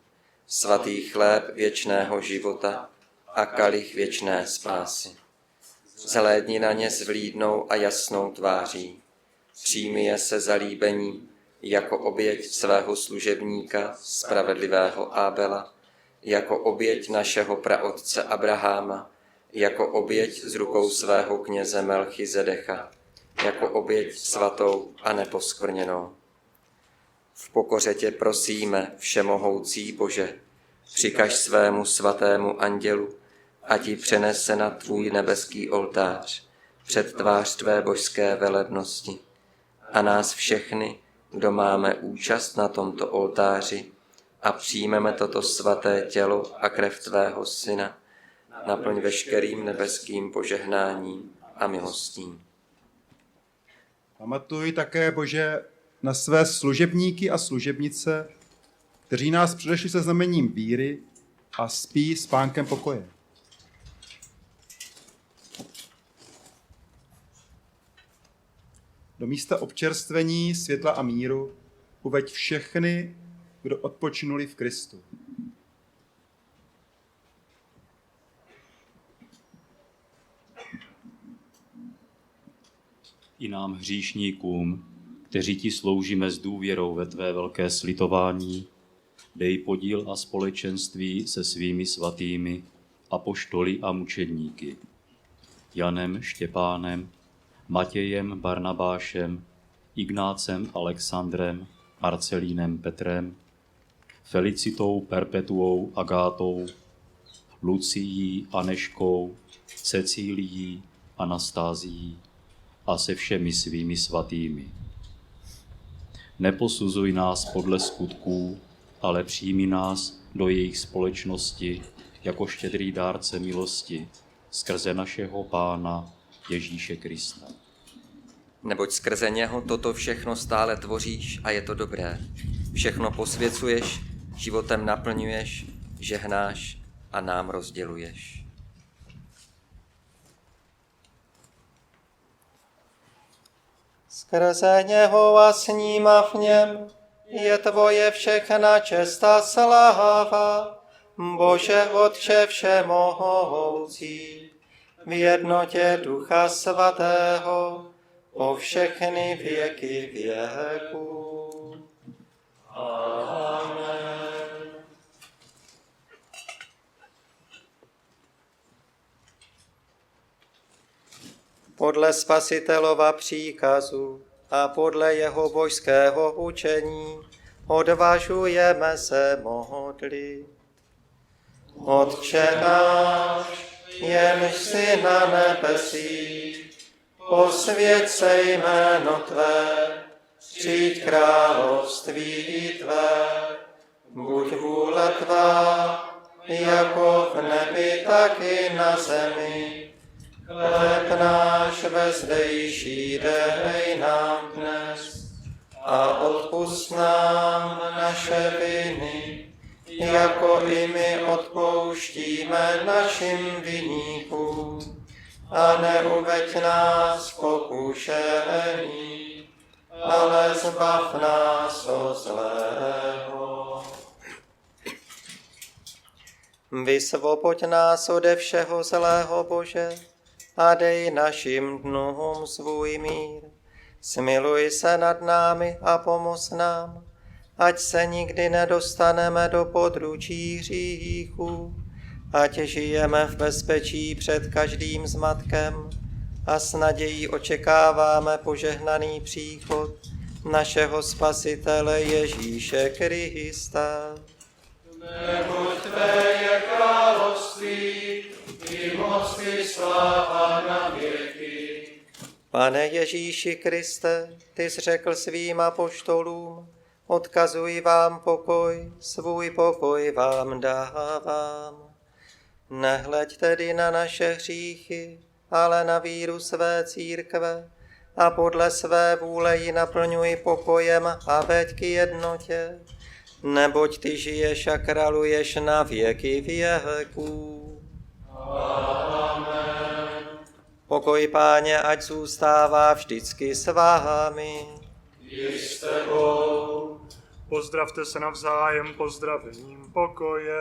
svatý chléb věčného života a kalich věčné spásy. Zhlédni na ně s vlídnou a jasnou tváří, přijmi je se zalíbením jako oběť svého služebníka, spravedlivého Ábela, jako oběť našeho praotce Abraháma, jako oběť z rukou svého kněze Melchizedecha, jako oběť svatou a neposkvrněnou. V pokoře tě prosíme, všemohoucí Bože, přikaž svému svatému andělu, ať ji přenese na tvůj nebeský oltář před tvář tvé božské velebnosti a nás všechny, kdo máme účast na tomto oltáři a přijmeme toto svaté tělo a krev tvého Syna, naplň veškerým nebeským požehnáním a milostí. Pamatuj také, Bože, na své služebníky a služebnice, kteří nás předešli se znamením víry a spí s Pánkem pokoje. Do místa občerstvení, světla a míru uveď všechny, kdo odpočinuli v Kristu. I nám hříšníkům, kteří ti sloužíme s důvěrou ve tvé velké slitování, dej podíl a společenství se svými svatými apoštoly a mučedníky, Janem, Štěpánem, Matějem, Barnabášem, Ignácem, Alexandrem, Marcelínem, Petrem, Felicitou, Perpetuou, Agátou, Lucií, Aneškou, Cecílií, Anastázií a se všemi svými svatými. Neposuzuj nás podle skutků, ale přijmi nás do jejich společnosti jako štědrý dárce milosti skrze našeho Pána Ježíše Krista. Neboť skrze něho toto všechno stále tvoříš a je to dobré. Všechno posvěcuješ, životem naplňuješ, žehnáš a nám rozděluješ. Skrze něho a s ním a v něm je tvoje všechna čest a sláva, Bože Otče všemohoucí, v jednotě Ducha Svatého, po všechny věky věků. Amen. podle Spasitelova příkazu a podle jeho božského učení odvažujeme se modlit. Otče náš, jenž jsi na nebesích, posvěť se jméno Tvé, přijď království Tvé, buď vůle Tvá, jako v nebi, tak i na zemi. Chléb náš vezdejší dej nám dnes a odpusť nám naše viny, jako i my odpouštíme našim viníkům. A neuveď nás v pokušení, ale zbav nás od zlého. Vysvoboď nás ode všeho zlého, Bože, a dej našim dnům svůj mír. Smiluj se nad námi a pomoz nám, ať se nikdy nedostaneme do područí hříchů, ať žijeme v bezpečí před každým zmatkem a s nadějí očekáváme požehnaný příchod našeho Spasitele Ježíše Krista. Neboť Tvé je království, i moc i sláva na věky. Pane Ježíši Kriste, Ty jsi řekl svým apoštolům, odkazuji vám pokoj, svůj pokoj vám dávám. Nehleď tedy na naše hříchy, ale na víru své církve a podle své vůle ji naplňuj pokojem a veď k jednotě, neboť Ty žiješ a králuješ na věky věků. Amen. Pokoj Páně, ať zůstává vždycky s vámi. I s tebou. Pozdravte se navzájem pozdravením pokoje.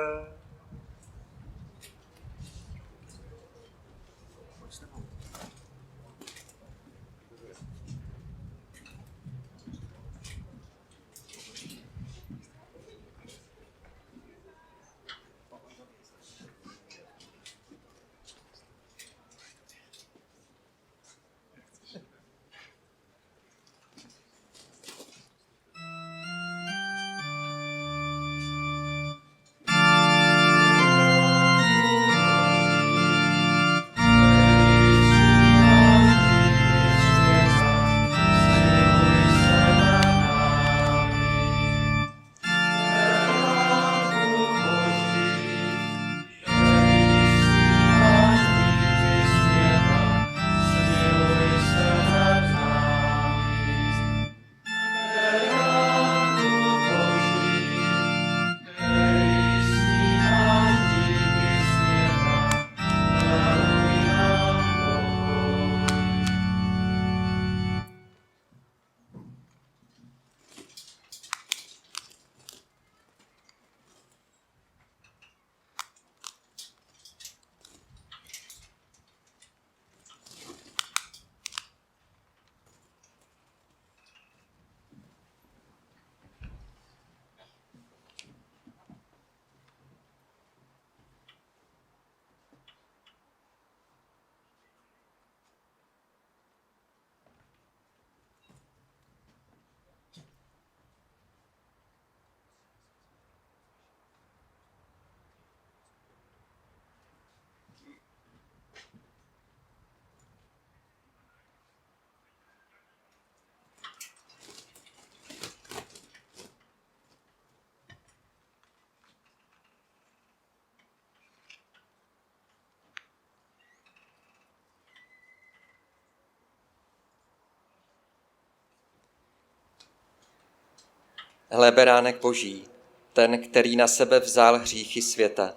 Hle beránek Boží, ten, který na sebe vzal hříchy světa.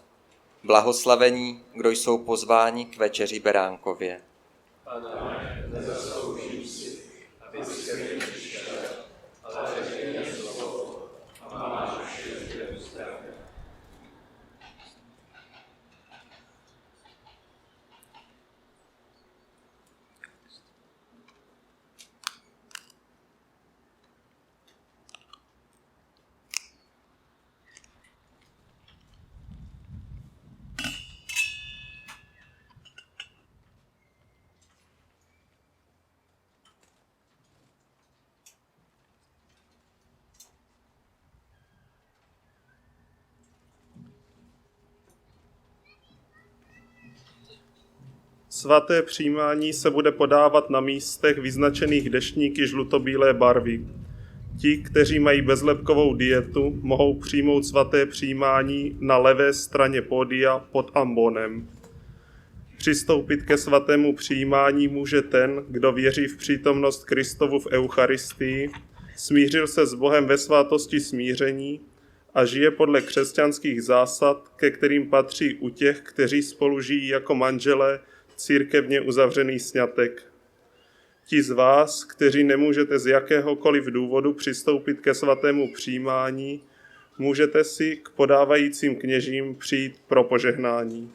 Blahoslavení, kdo jsou pozváni k večeři beránkově. Pane, nezasloužím si, aby si ke mně přišel, ale řekni jen slovo a máš všechny uzdravit. Svaté přijímání se bude podávat na místech vyznačených deštníky žlutobílé barvy. Ti, kteří mají bezlepkovou dietu, mohou přijmout svaté přijímání na levé straně pódia pod ambonem. Přistoupit ke svatému přijímání může ten, kdo věří v přítomnost Kristovu v Eucharistii, smířil se s Bohem ve svátosti smíření a žije podle křesťanských zásad, ke kterým patří u těch, kteří spolu žijí jako manželé, církevně uzavřený sňatek. Ti z vás, kteří nemůžete z jakéhokoliv důvodu přistoupit ke svatému přijímání, můžete si k podávajícím kněžím přijít pro požehnání.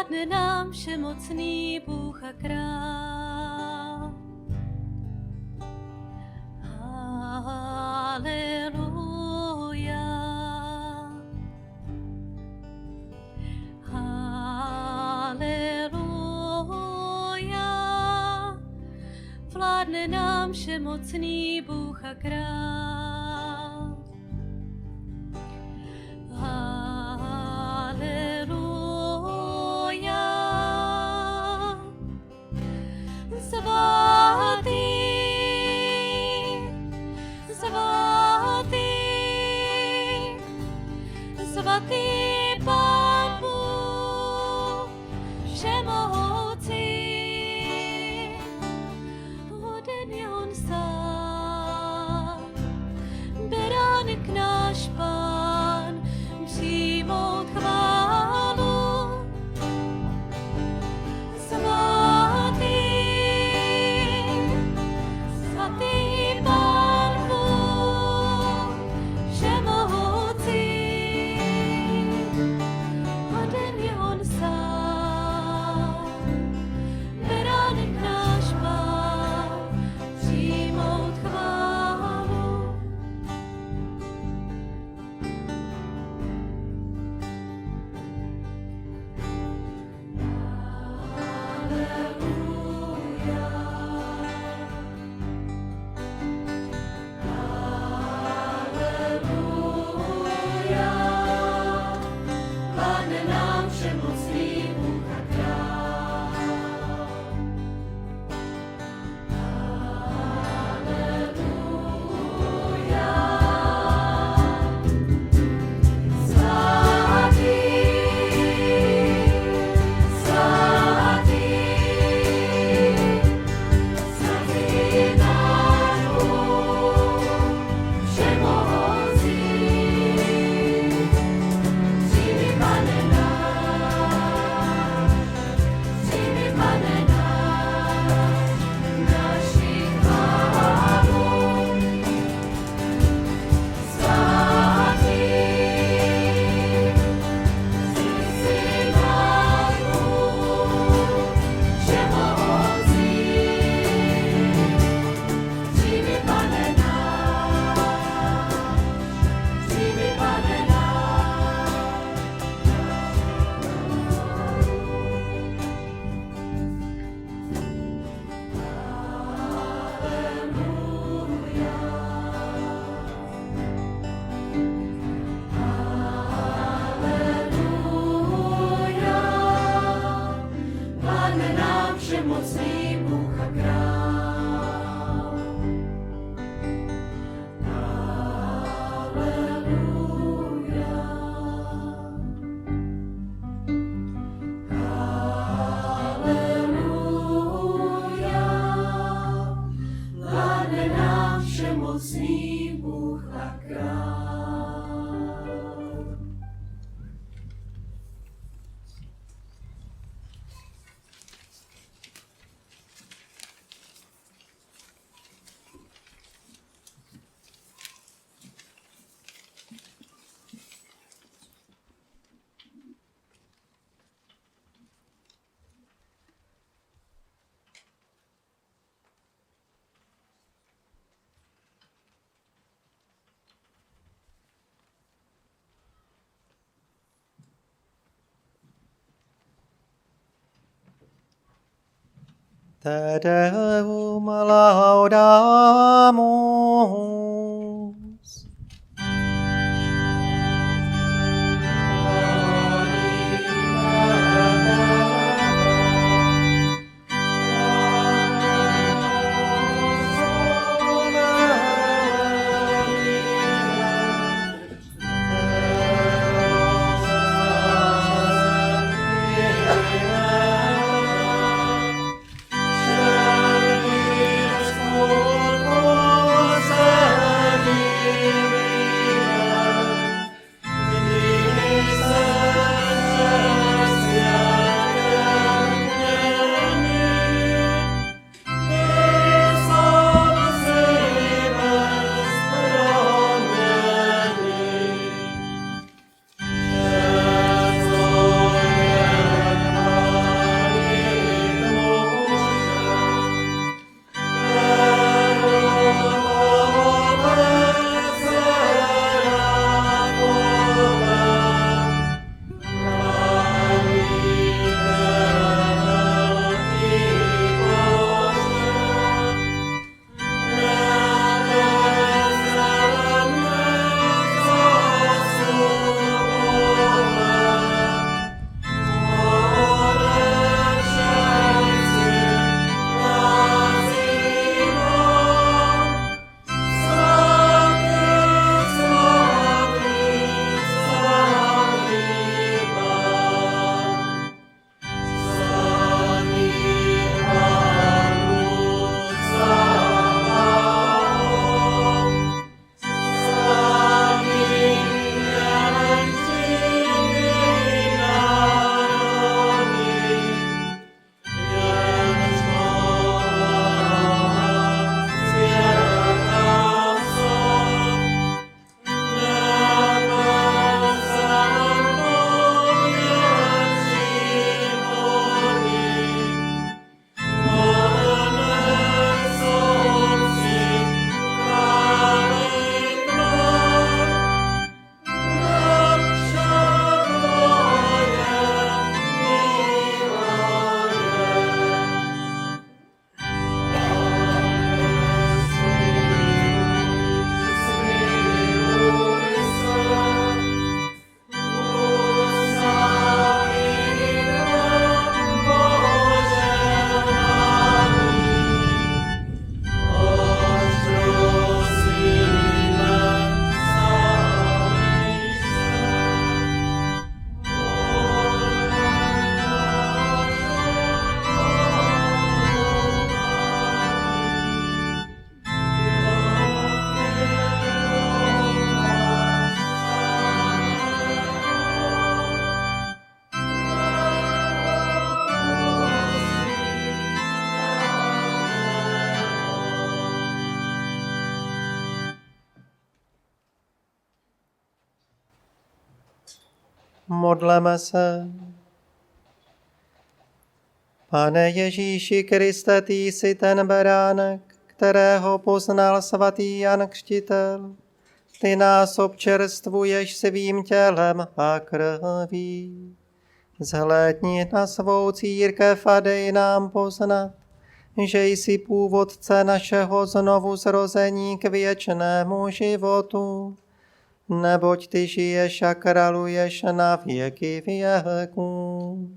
vládne nám všemocný Bůh a král. Haleluja. Haleluja. Vládne nám všemocný Bůh a král. Haleluja. Svatý, svatý, svatý Pán Bůh, všemohoucí, hoden je on sám, beránek náš Pán, přijmout chválu. Svatý, svatý Pán Bůh, všemohoucí, hoden je on sám, beránek náš Pán, přijmout chválu. Vládne nám všemocný Bůh a král. Haleluja. Svatý, svatý, svatý Pán Bůh, všemohoucí, přijmi, Pane náš, přijmi, Pane náš, naši chválu. Svatý, jsi náš Bůh, všemohoucí, přijmi, Pane náš, přijmi, Pane Haleluja. Vládne nám všemocný Bůh a král. Haleluja. Haleluja. Vládne nám všemocný Bůh a král. Te Deum laudamus. Svatý, Modleme se. Pane Ježíši Kriste, ty jsi ten beránek, kterého poznal svatý Jan Křtitel. Ty nás občerstvuješ svým tělem a krví. Zhlédni na svou církev a dej nám poznat, že jsi původce našeho znovu zrození k věčnému životu. Neboť ty žiješ a králuješ na věky věků.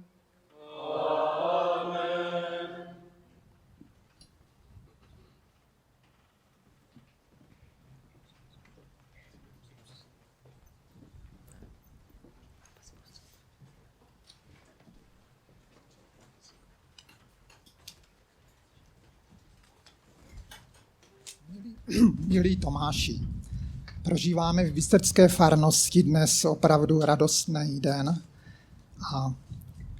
Milí Tomáši, prožíváme v Bystrcké farnosti dnes opravdu radostný den a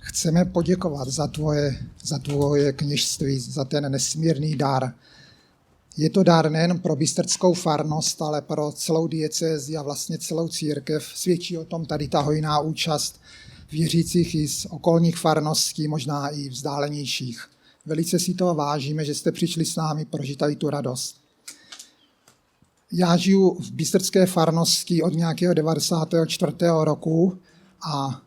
chceme poděkovat za tvoje kněžství, za ten nesmírný dar. Je to dar nejen pro Bystrckou farnost, ale pro celou diecézi a vlastně celou církev. Svědčí o tom tady ta hojná účast věřících i z okolních farností, možná i vzdálenějších. Velice si toho vážíme, že jste přišli s námi prožít tady tu radost. Já žiju v Bystrcké farnosti od nějakého 94. roku a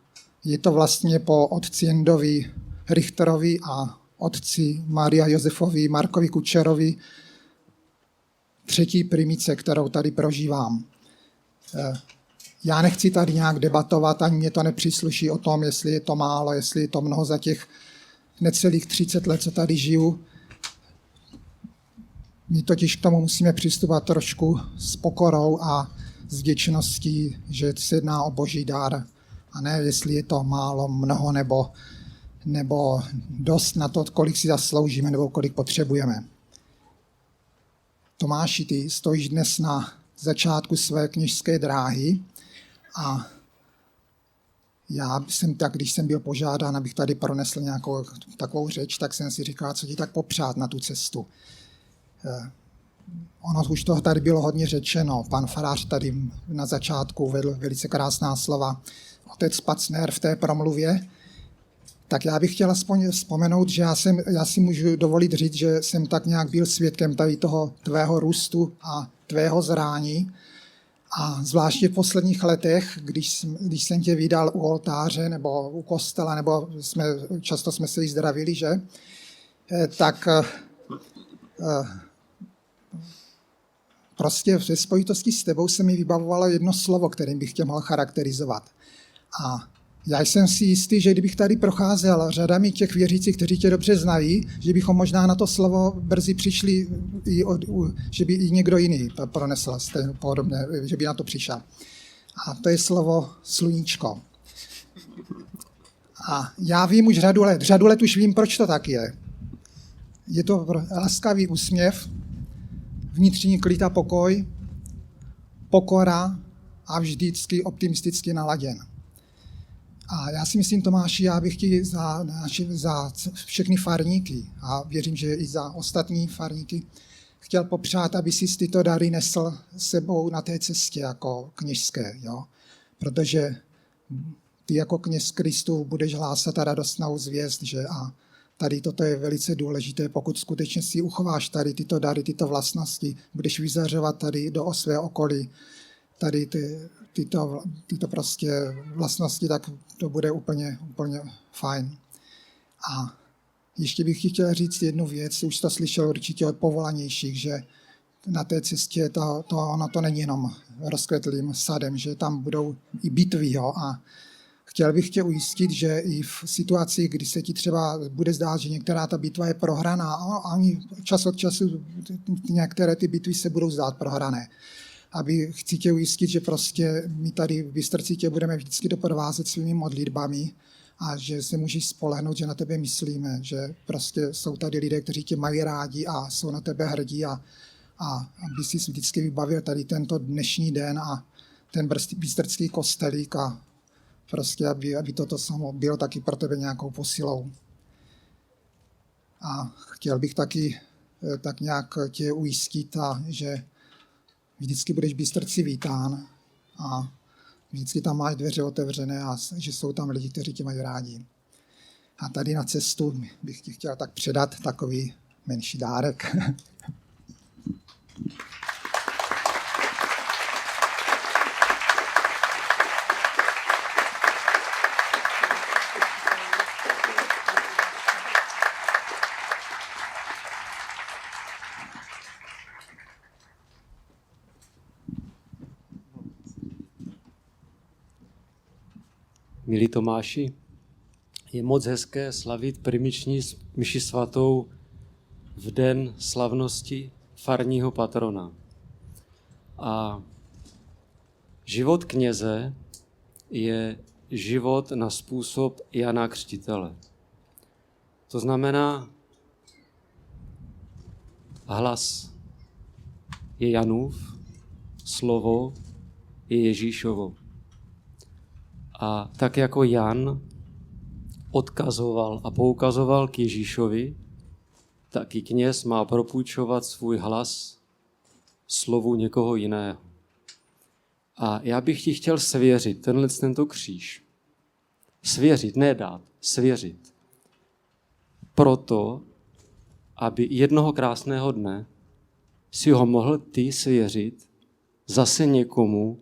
je to vlastně po otci Jendovi Richterovi a otci Maria Josefovi Markovi Kučerovi třetí primice, kterou tady prožívám. Já nechci tady nějak debatovat, ani mě to nepřísluší o tom, jestli je to málo, jestli je to mnoho za těch necelých 30 let, co tady žiju. My totiž k tomu musíme přistupovat trošku s pokorou a s vděčností, že se jedná o boží dar a ne, jestli je to málo, mnoho nebo dost na to, kolik si zasloužíme nebo kolik potřebujeme. Tomáši, ty stojíš dnes na začátku své kněžské dráhy a já jsem tak, když jsem byl požádán, abych tady pronesl nějakou takovou řeč, tak jsem si říkal, co ti tak popřát na tu cestu. Ono už toho tady bylo hodně řečeno. Pan farář tady na začátku uvedl velice krásná slova. Otec Pacner v té promluvě. Tak já bych chtěl aspoň vzpomenout, že já si můžu dovolit říct, že jsem tak nějak byl svědkem tady toho tvého růstu a tvého zrání. A zvláště v posledních letech, když jsem tě vydal u oltáře nebo u kostela, nebo často jsme se jí zdravili, že? Tak prostě ve spojitosti s tebou se mi vybavovalo jedno slovo, kterým bych tě mohl charakterizovat. A já jsem si jistý, že kdybych tady procházel řadami těch věřících, kteří tě dobře znají, že bychom možná na to slovo brzy přišli, že by i někdo jiný pronesl podobně, že by na to přišel. A to je slovo sluníčko. A já vím už řadu let už vím, proč to tak je. Je to laskavý úsměv, vnitřní klid a pokoj, pokora a vždycky optimisticky naladěn. A já si myslím, Tomáši, já bych ti za všechny farníky a věřím, že i za ostatní farníky chtěl popřát, aby si tyto dary nesl sebou na té cestě jako kněžské. Jo? Protože ty jako kněz Kristův budeš hlásat a radostnou zvěst, že a tady toto je velice důležité, pokud skutečně si uchováš tady tyto dary, tyto vlastnosti, budeš vyzařovat tady do své okolí tady tyto prostě vlastnosti, tak to bude úplně fajn. A ještě bych ti chtěl říct jednu věc, už to slyšel určitě od povolanějších, že na té cestě ono to není jenom rozkvetlým sadem, že tam budou i bitvy, jo, a chtěl bych tě ujistit, že i v situaci, kdy se ti třeba bude zdát, že některá ta bitva je prohraná, a oni čas od času některé ty bitvy se budou zdát prohrané. Chci tě ujistit, že prostě my tady v Bystrci tě budeme vždycky doprovázet svými modlitbami a že se můžeš spolehnout, že na tebe myslíme, že prostě jsou tady lidé, kteří tě mají rádi a jsou na tebe hrdí a aby si vždycky vybavil tady tento dnešní den a ten bystrcký kostelík a prostě, aby toto samo bylo taky pro tebe nějakou posilou. A chtěl bych taky tak nějak tě ujistit, že vždycky budeš v Bystrci vítán a vždycky tam máš dveře otevřené a že jsou tam lidi, kteří tě mají rádi. A tady na cestu bych ti chtěl tak předat takový menší dárek. Milí Tomáši, je moc hezké slavit primiční mši svatou v den slavnosti farního patrona. A život kněze je život na způsob Jana Křtitele. To znamená, hlas je Janův, slovo je Ježíšovo. A tak jako Jan odkazoval a poukazoval k Ježíšovi, tak i kněz má propůjčovat svůj hlas slovu někoho jiného. A já bych ti chtěl svěřit tento kříž. Svěřit, ne dát, svěřit. Proto, aby jednoho krásného dne si ho mohl ty svěřit zase někomu,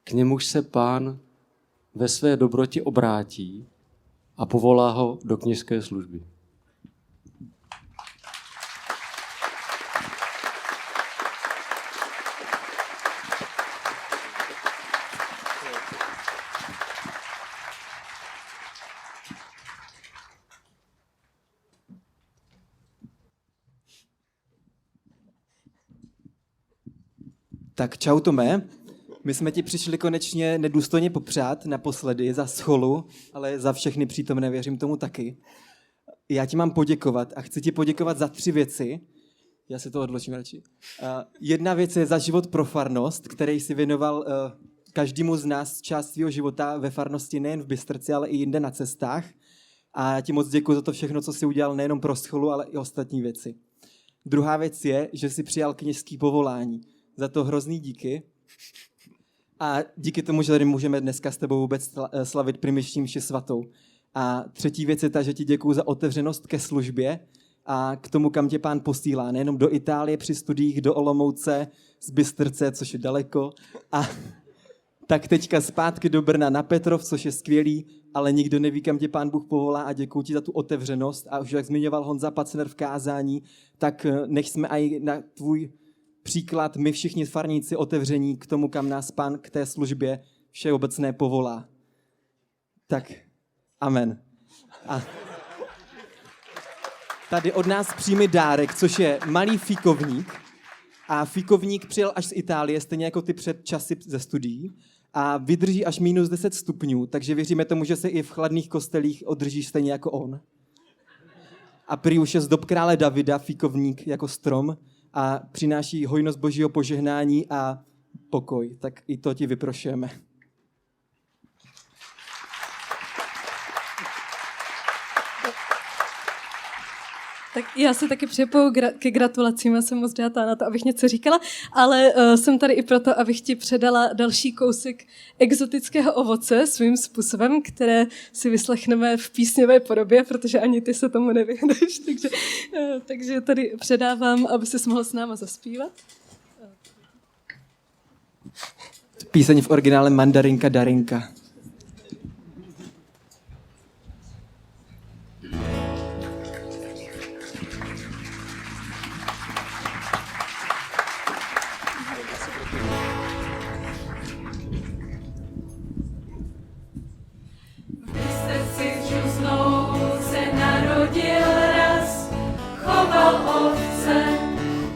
k němuž se Pán ve své dobrotě obrátí a povolá ho do kněžské služby. Tak čau Tome, my jsme ti přišli konečně nedůstojně popřát naposledy za scholu, ale za všechny přítomné věřím tomu taky. Já ti mám poděkovat a chci ti poděkovat za 3 věci. Já se to odložím radši. Jedna věc je za život pro farnost, který si věnoval každému z nás část svého života ve farnosti nejen v Bystrci, ale i jinde na cestách. A já ti moc děkuji za to všechno, co jsi udělal nejenom pro scholu, ale i ostatní věci. Druhá věc je, že jsi přijal kněžský povolání. Za to hrozný díky. A díky tomu, že tady můžeme dneska s tebou vůbec slavit primiční mši svatou. A třetí věc je ta, že ti děkuju za otevřenost ke službě a k tomu, kam tě Pán posílá. Nejenom do Itálie při studiích, do Olomouce, z Bystrce, což je daleko. A tak teďka zpátky do Brna na Petrov, což je skvělý, ale nikdo neví, kam tě Pán Bůh povolá a děkuju ti za tu otevřenost. A už jak zmiňoval Honza Pacner v kázání, tak nech jsme i na tvůj příklad my všichni farníci otevření k tomu, kam nás Pán k té službě všeobecné povolá. Tak, amen. A tady od nás přijmi dárek, což je malý fíkovník. A fíkovník přijel až z Itálie, stejně jako ty před časy ze studií. A vydrží až minus 10 stupňů, takže věříme tomu, že se i v chladných kostelích održí stejně jako on. A prý už je z dob krále Davida fíkovník jako strom, a přináší hojnost Božího požehnání a pokoj. Tak i to ti vyprošujeme. Tak já se taky připoju ke gratulacím, já jsem moc dátá na to, abych něco říkala, ale jsem tady i proto, abych ti předala další kousek exotického ovoce svým způsobem, které si vyslechneme v písňové podobě, protože ani ty se tomu nevyhneš, takže tady předávám, aby ses mohl s náma zaspívat. Píseň v originále Mandarinka Darinka.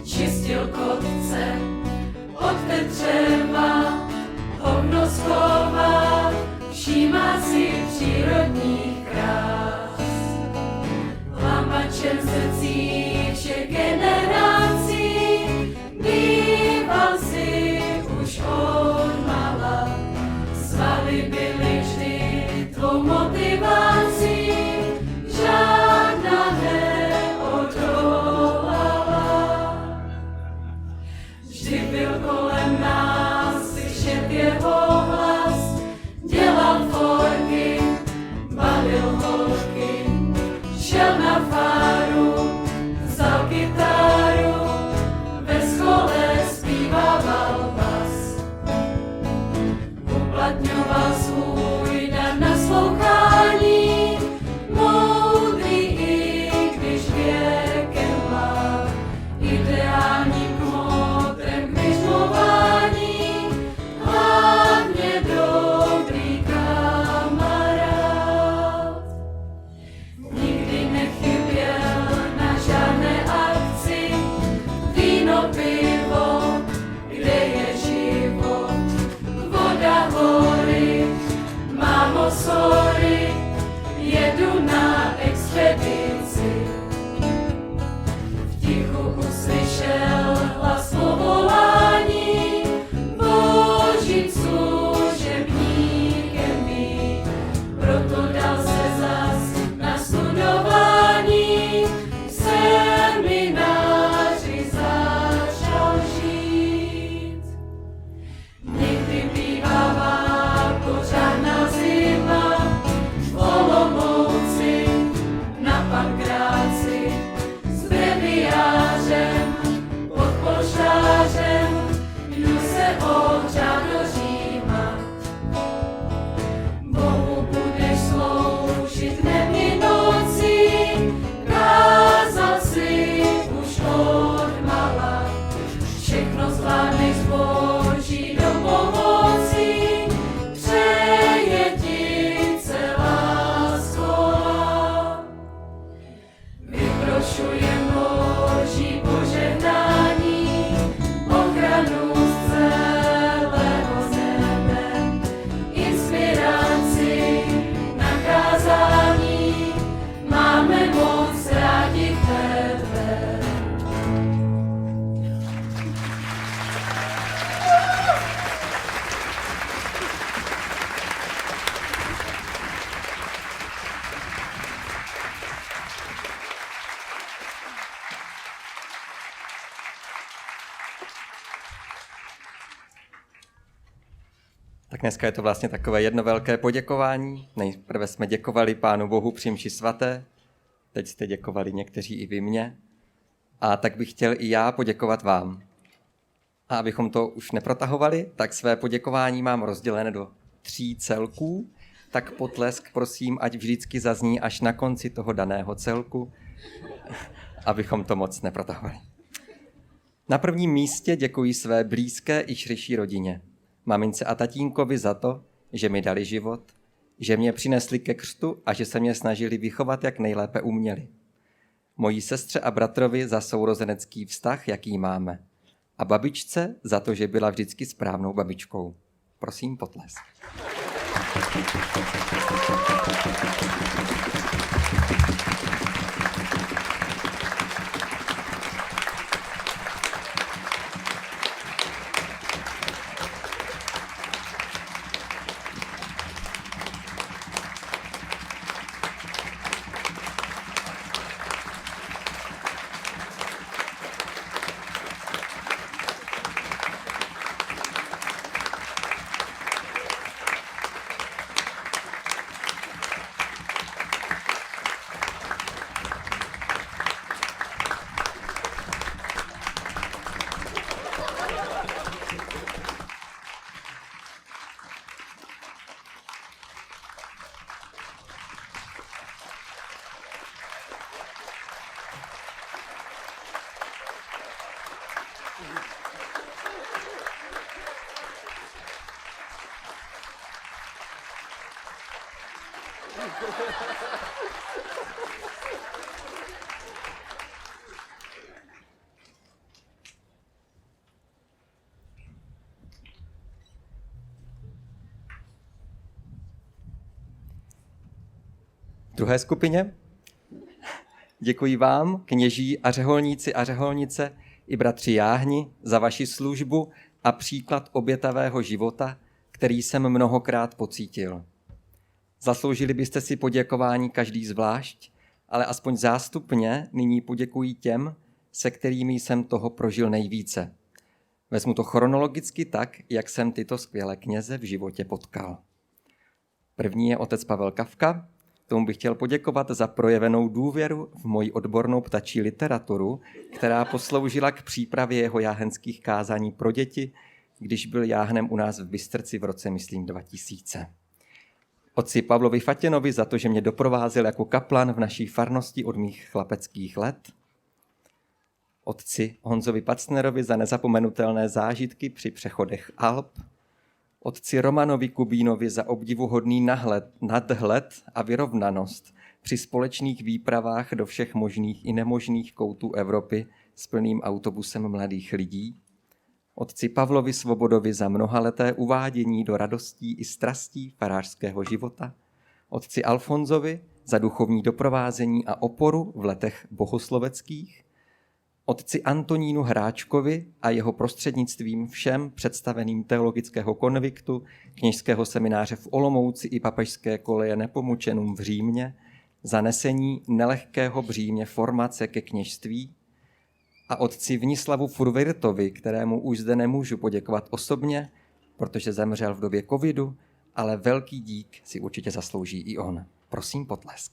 Čistil kotce, od Petřeva hovno schoval. Tak dneska je to vlastně takové jedno velké poděkování. Nejprve jsme děkovali Pánu Bohu při mši svaté, teď jste děkovali někteří i vy mně. A tak bych chtěl i já poděkovat vám. A abychom to už neprotahovali, tak své poděkování mám rozdělené do 3 celků, tak potlesk prosím, ať vždycky zazní až na konci toho daného celku, abychom to moc neprotahovali. Na prvním místě děkuji své blízké i širší rodině, mamince a tatínkovi za to, že mi dali život, že mě přinesli ke křtu a že se mě snažili vychovat, jak nejlépe uměli. Mojí sestře a bratrovi za sourozenecký vztah, jaký máme. A babičce za to, že byla vždycky správnou babičkou. Prosím, potlesk. Druhé skupině děkuji vám, kněží a řeholníci a řeholnice i bratři Jáhni, za vaši službu a příklad obětavého života, který jsem mnohokrát pocítil. Zasloužili byste si poděkování každý zvlášť, ale aspoň zástupně nyní poděkuji těm, se kterými jsem toho prožil nejvíce. Vezmu to chronologicky tak, jak jsem tyto skvělé kněze v životě potkal. První je otec Pavel Kafka. Tomu bych chtěl poděkovat za projevenou důvěru v moji odbornou ptačí literaturu, která posloužila k přípravě jeho jáhenských kázání pro děti, když byl jáhnem u nás v Bystrci v roce, myslím, 2000. Otci Pavlovi Fatěnovi za to, že mě doprovázel jako kaplan v naší farnosti od mých chlapeckých let. Otci Honzovi Pacnerovi za nezapomenutelné zážitky při přechodech Alp. Otci Romanovi Kubínovi za obdivuhodný nadhled a vyrovnanost při společných výpravách do všech možných i nemožných koutů Evropy s plným autobusem mladých lidí. Otci Pavlovi Svobodovi za mnohaleté uvádění do radostí i strastí farářského života. Otci Alfonzovi za duchovní doprovázení a oporu v letech bohosloveckých. Otci Antonínu Hráčkovi a jeho prostřednictvím všem představeným teologického konviktu, kněžského semináře v Olomouci i papežské koleje Nepomučenům v Římě za nesení nelehkého břímě formace ke kněžství a otci Vnislavu Furvirtovi, kterému už zde nemůžu poděkovat osobně, protože zemřel v době covidu, ale velký dík si určitě zaslouží i on. Prosím, potlesk.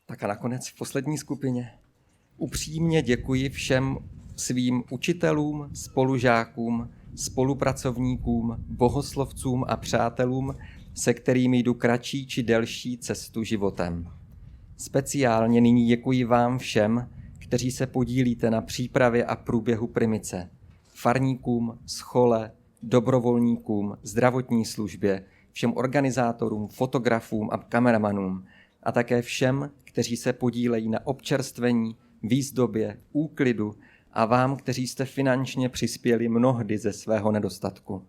Tak a nakonec v poslední skupině upřímně děkuji všem svým učitelům, spolužákům, spolupracovníkům, bohoslovcům a přátelům, se kterými jdu kratší či delší cestu životem. Speciálně nyní děkuji vám všem, kteří se podílíte na přípravě a průběhu primice. Farníkům, schole, dobrovolníkům, zdravotní službě, všem organizátorům, fotografům a kameramanům a také všem, kteří se podílejí na občerstvení, výzdobě, úklidu a vám, kteří jste finančně přispěli mnohdy ze svého nedostatku.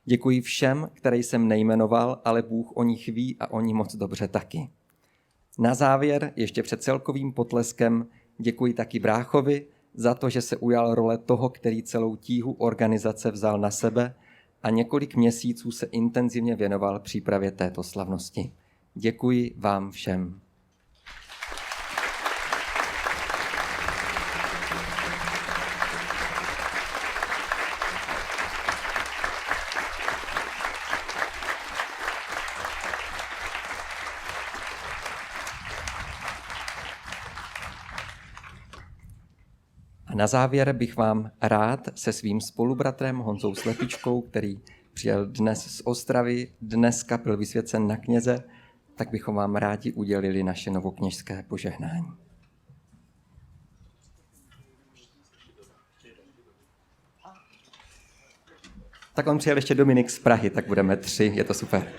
Děkuji všem, které jsem nejmenoval, ale Bůh o nich ví a oni moc dobře taky. Na závěr, ještě před celkovým potleskem, děkuji taky bráchovi za to, že se ujal role toho, který celou tíhu organizace vzal na sebe a několik měsíců se intenzivně věnoval přípravě této slavnosti. Děkuji vám všem. A na závěr bych vám rád se svým spolubratrem Honzou Slepičkou, který přijel dnes z Ostravy, dneska byl vysvěcen na kněze, tak bychom vám rádi udělili naše novokněžské požehnání. Tak on přijel ještě Dominik z Prahy, tak budeme 3, je to super.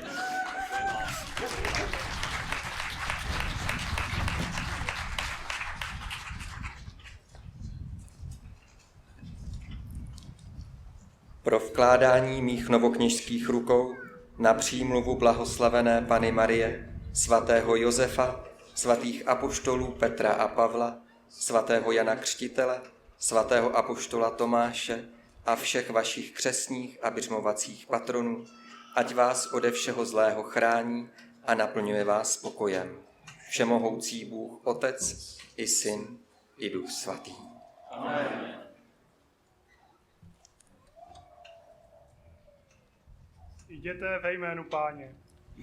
Pro vkládání mých novokněžských rukou na přímluvu blahoslavené Panny Marie, svatého Josefa, svatých apoštolů Petra a Pavla, svatého Jana Křtitele, svatého apoštola Tomáše a všech vašich křestních a biřmovacích patronů, ať vás ode všeho zlého chrání a naplňuje vás pokojem. Všemohoucí Bůh, Otec i Syn i Duch Svatý. Amen. Jděte ve jménu Páně.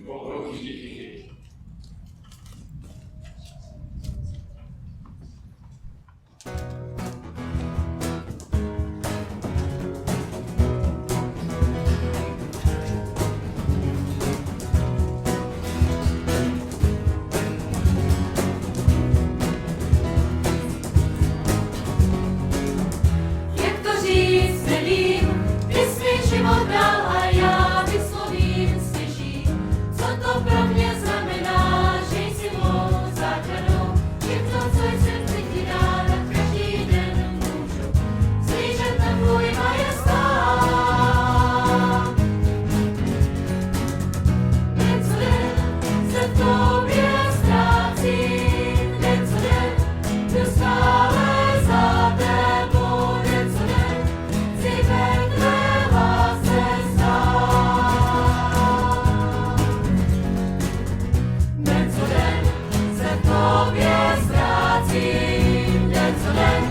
Bohu díky. Jak to říct, nevím, ty jsi mi život dal a já vyslovím stěží. Co to pro mě znamená, že jsi mou záchranou, že to, co jsem ti dal, každý den můžu zlížet na tvůj majestát. Den co den se v tobě ztrácím, den co den jdu stále za tebou, den co den chci ve tvé lásce stát. Den co den se v tobě ztrácím, den co den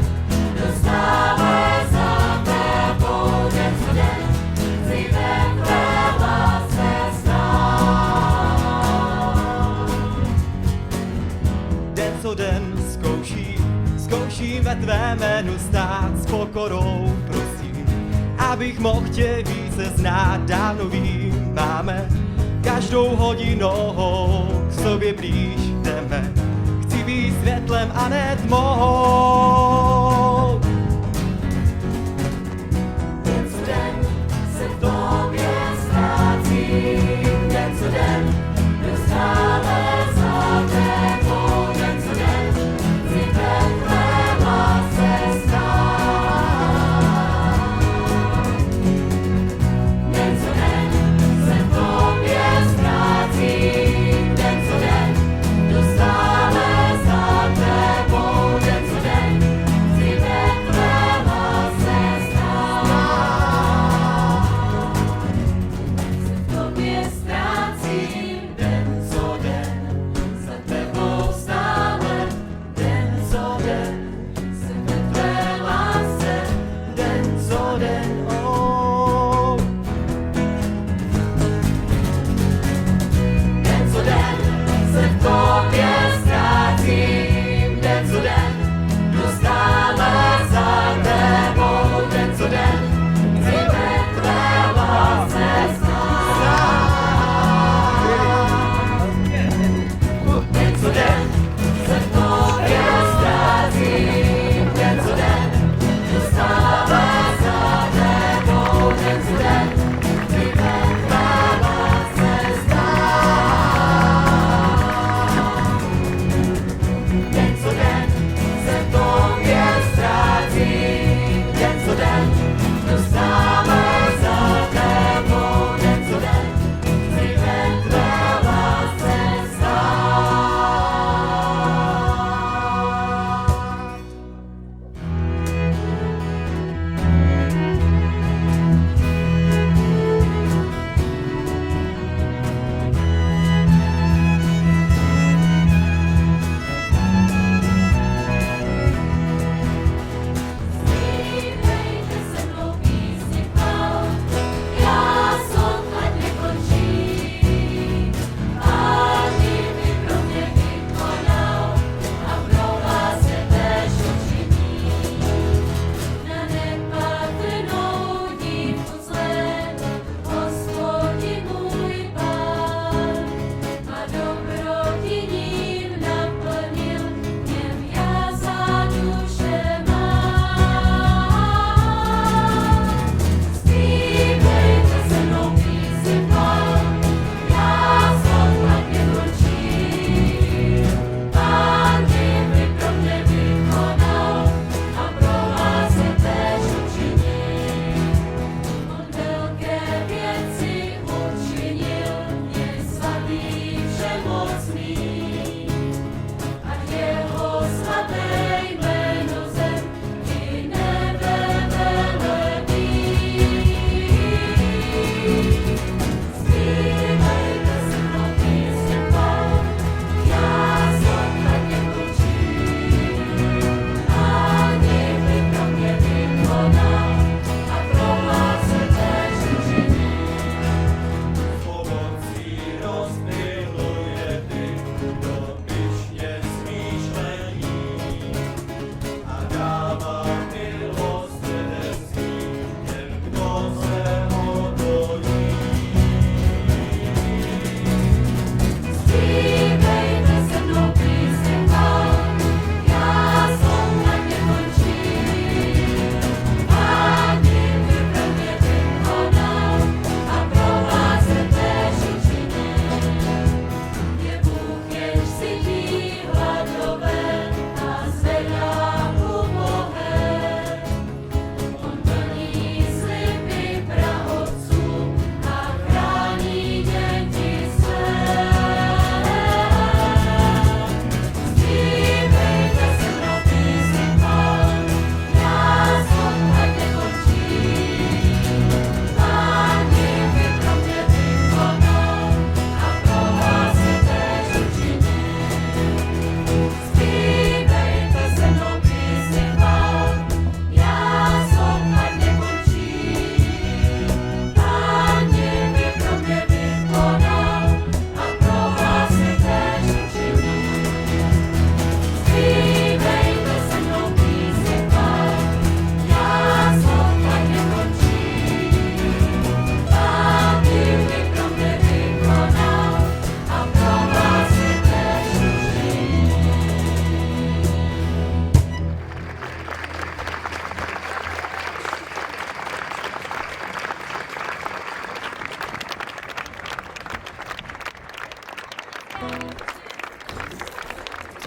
jdu stále za tebou, den co den chci ve tvé lásce stát. Den co den zkouším ve tvé jménu stát s pokorou, prosím, abych mohl tě více znát, dávno vím, máme každou hodinou k sobě blíž jdeme, chci být světlem a ne tmou. Den co den se v tobě ztrácím, den co den jdu stále za tebou, den co den chci ve tvé lásce stát. Den co den se v tobě ztrácím, den co den jdu stále za tebou, den co den chci ve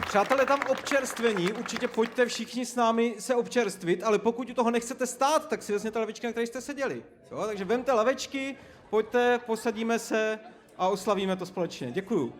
Přátelé, tam občerstvení, určitě pojďte všichni s námi se občerstvit, ale pokud u toho nechcete stát, tak si vezměte lavičky, na které jste seděli. Jo? Takže vemte lavečky, pojďte, posadíme se a oslavíme to společně. Děkuju.